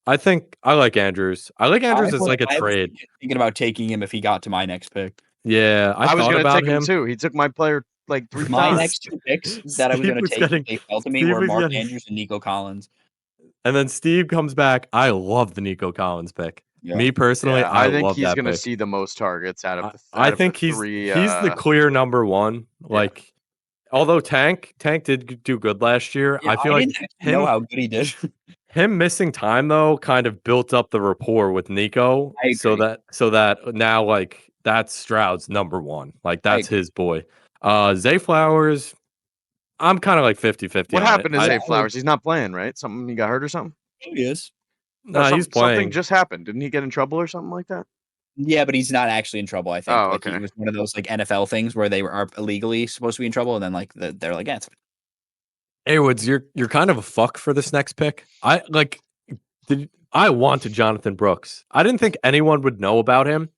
I think I like Andrews. I like Andrews as like a trade. Thinking about taking him if he got to my next pick. Yeah, I was going to take him too. He took my player like 3 times. My next 2 picks that I was going to take, they fell to me, were Mark Andrews and Nico Collins. And then Steve comes back. I love the Nico Collins pick. Yeah. Me personally, I think he's going to see the most targets out of the I think he's the clear number 1. Like, although Tank did do good last year, I feel like know how good he did. Him missing time though kind of built up the rapport with Nico, so that now like that's Stroud's number 1. Like that's his boy. Zay Flowers, I'm kind of like 50-50. What happened to Zay Flowers? He's not playing, right? He got hurt or something? He is. No, he's Something playing. just happened. Didn't he get in trouble or something like that? Yeah, but he's not actually in trouble. I think. Oh, Like okay. it was one of those like NFL things where they are illegally supposed to be in trouble, and then like they're like, yeah, it's fine. Hey, Woods, you're kind of a fuck for this next pick. I wanted Jonathan Brooks. I didn't think anyone would know about him,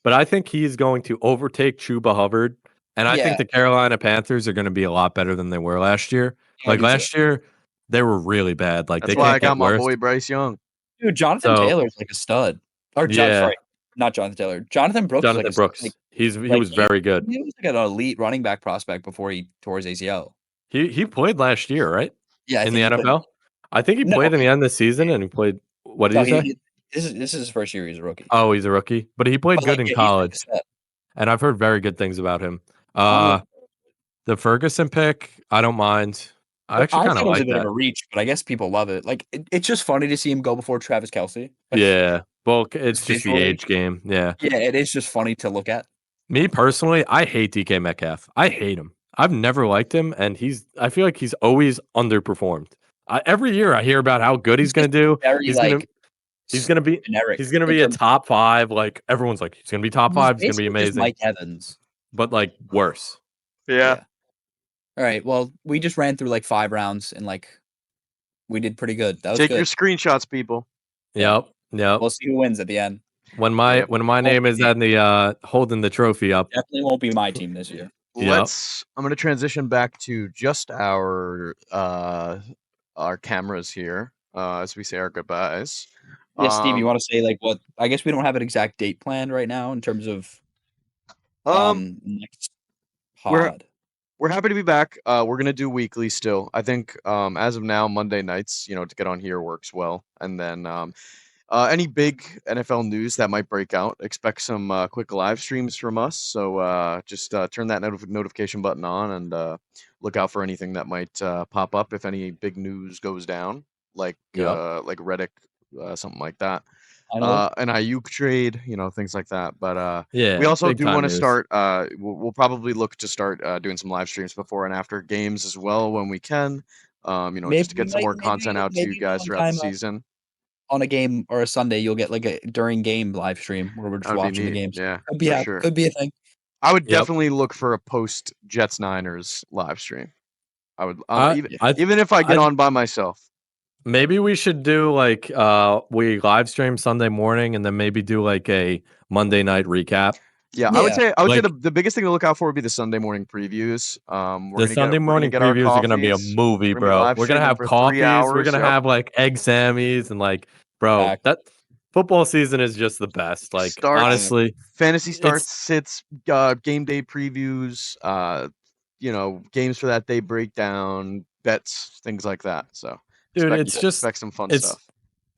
but I think he's going to overtake Chuba Hubbard. And I think Yeah. the Carolina Panthers are going to be a lot better than they were last year. Yeah, I Like do too. last year, they were really bad. Like That's they why I can't got get my worse. boy Bryce Young. Dude, Jonathan So- Taylor's like a stud. Or Yeah. sorry, not Jonathan Taylor. Jonathan Brooks. Jonathan is like Brooks. Like, he was very good. He was like an elite running back prospect before he tore his ACL. He played last year, right? Yeah, in the NFL. I think he played in the end of the season, and he played. What did you say? This is his first year. He's a rookie. Oh, he's a rookie, but he played good in college, He's and I've heard very good things about him. like, The Ferguson pick, I don't mind. I actually kind of it was like a bit of that. a reach, but I guess people love it. Like it's just funny to see him go before Travis Kelce. Like, Yeah, well, it's just the visually. age game. Yeah, Yeah, it is just funny to look at. me personally, I hate DK Metcalf. I hate him. I've never liked him, and I feel like he's always underperformed. Every year I hear about how good he's going to do. Very He's gonna be generic. He's gonna be a top 5. Like everyone's like, he's gonna be top 5. He's gonna be amazing. Mike Evans, but like worse. Yeah. All right. Well, we just ran through like 5 rounds and like we did pretty good. That was Take good. your screenshots, people. Yep. We'll see who wins at the end. When my name is at the holding the trophy up. Definitely won't be my team this year. I'm going to transition back to just our cameras here as we say our goodbyes. Yeah, Steve, you want to say like what? I guess we don't have an exact date planned right now in terms of next pod. We're happy to be back. We're gonna do weekly still. I think as of now, Monday nights, to get on here works well. And then any big NFL news that might break out, expect some quick live streams from us. So just turn that notification button on and look out for anything that might pop up if any big news goes down, like Reddick, something like that. An Ayuk trade, things like that. But we also do want to start. We'll probably look to start doing some live streams before and after games as well when we can. Just to get some more content out to you guys throughout the season. On a game or a Sunday, you'll get like a during game live stream where we're just watching the games. Yeah, could be a thing. I would definitely look for a post Jets Niners live stream. I would even if I get on by myself. Maybe we should do like we live stream Sunday morning and then maybe do like a Monday night recap. Yeah, I would say the biggest thing to look out for would be the Sunday morning previews. The Sunday morning previews are gonna be a movie, bro. We're gonna have coffees. We're gonna have like egg Sammys and like, bro, that football season is just the best. Like honestly, fantasy sits, game day previews, games for that day breakdown, bets, things like that. So. Dude, expect some fun stuff.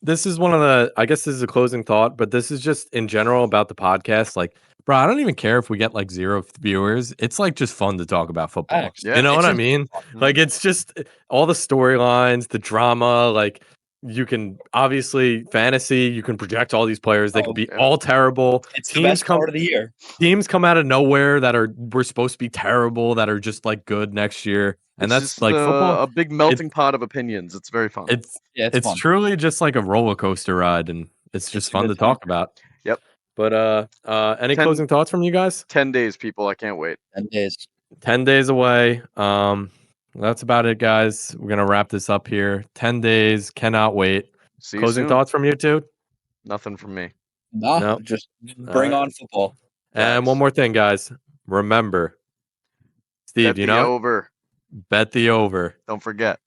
This is one of the, I guess this is a closing thought, but this is just in general about the podcast. Like, bro, I don't even care if we get like 0 viewers. It's like just fun to talk about football. You know what I mean? Like, it's just all the storylines, the drama. Like, you can obviously fantasy, you can project all these players. They could be all terrible. It's the best part of the year. Teams come out of nowhere that we're supposed to be terrible, that are just like good next year. And that's like football, a big melting pot of opinions. It's very fun. It's fun. Truly just like a roller coaster ride, and it's just fun to talk about. Yep. But any closing thoughts from you guys? 10 days, people. I can't wait. 10 days. 10 days away. That's about it, guys. We're gonna wrap this up here. 10 days. Cannot wait. Closing thoughts from you two? Nothing from me. No, just bring on football. And one more thing, guys. Remember, Steve, Bet the over. Bet the over. Don't forget.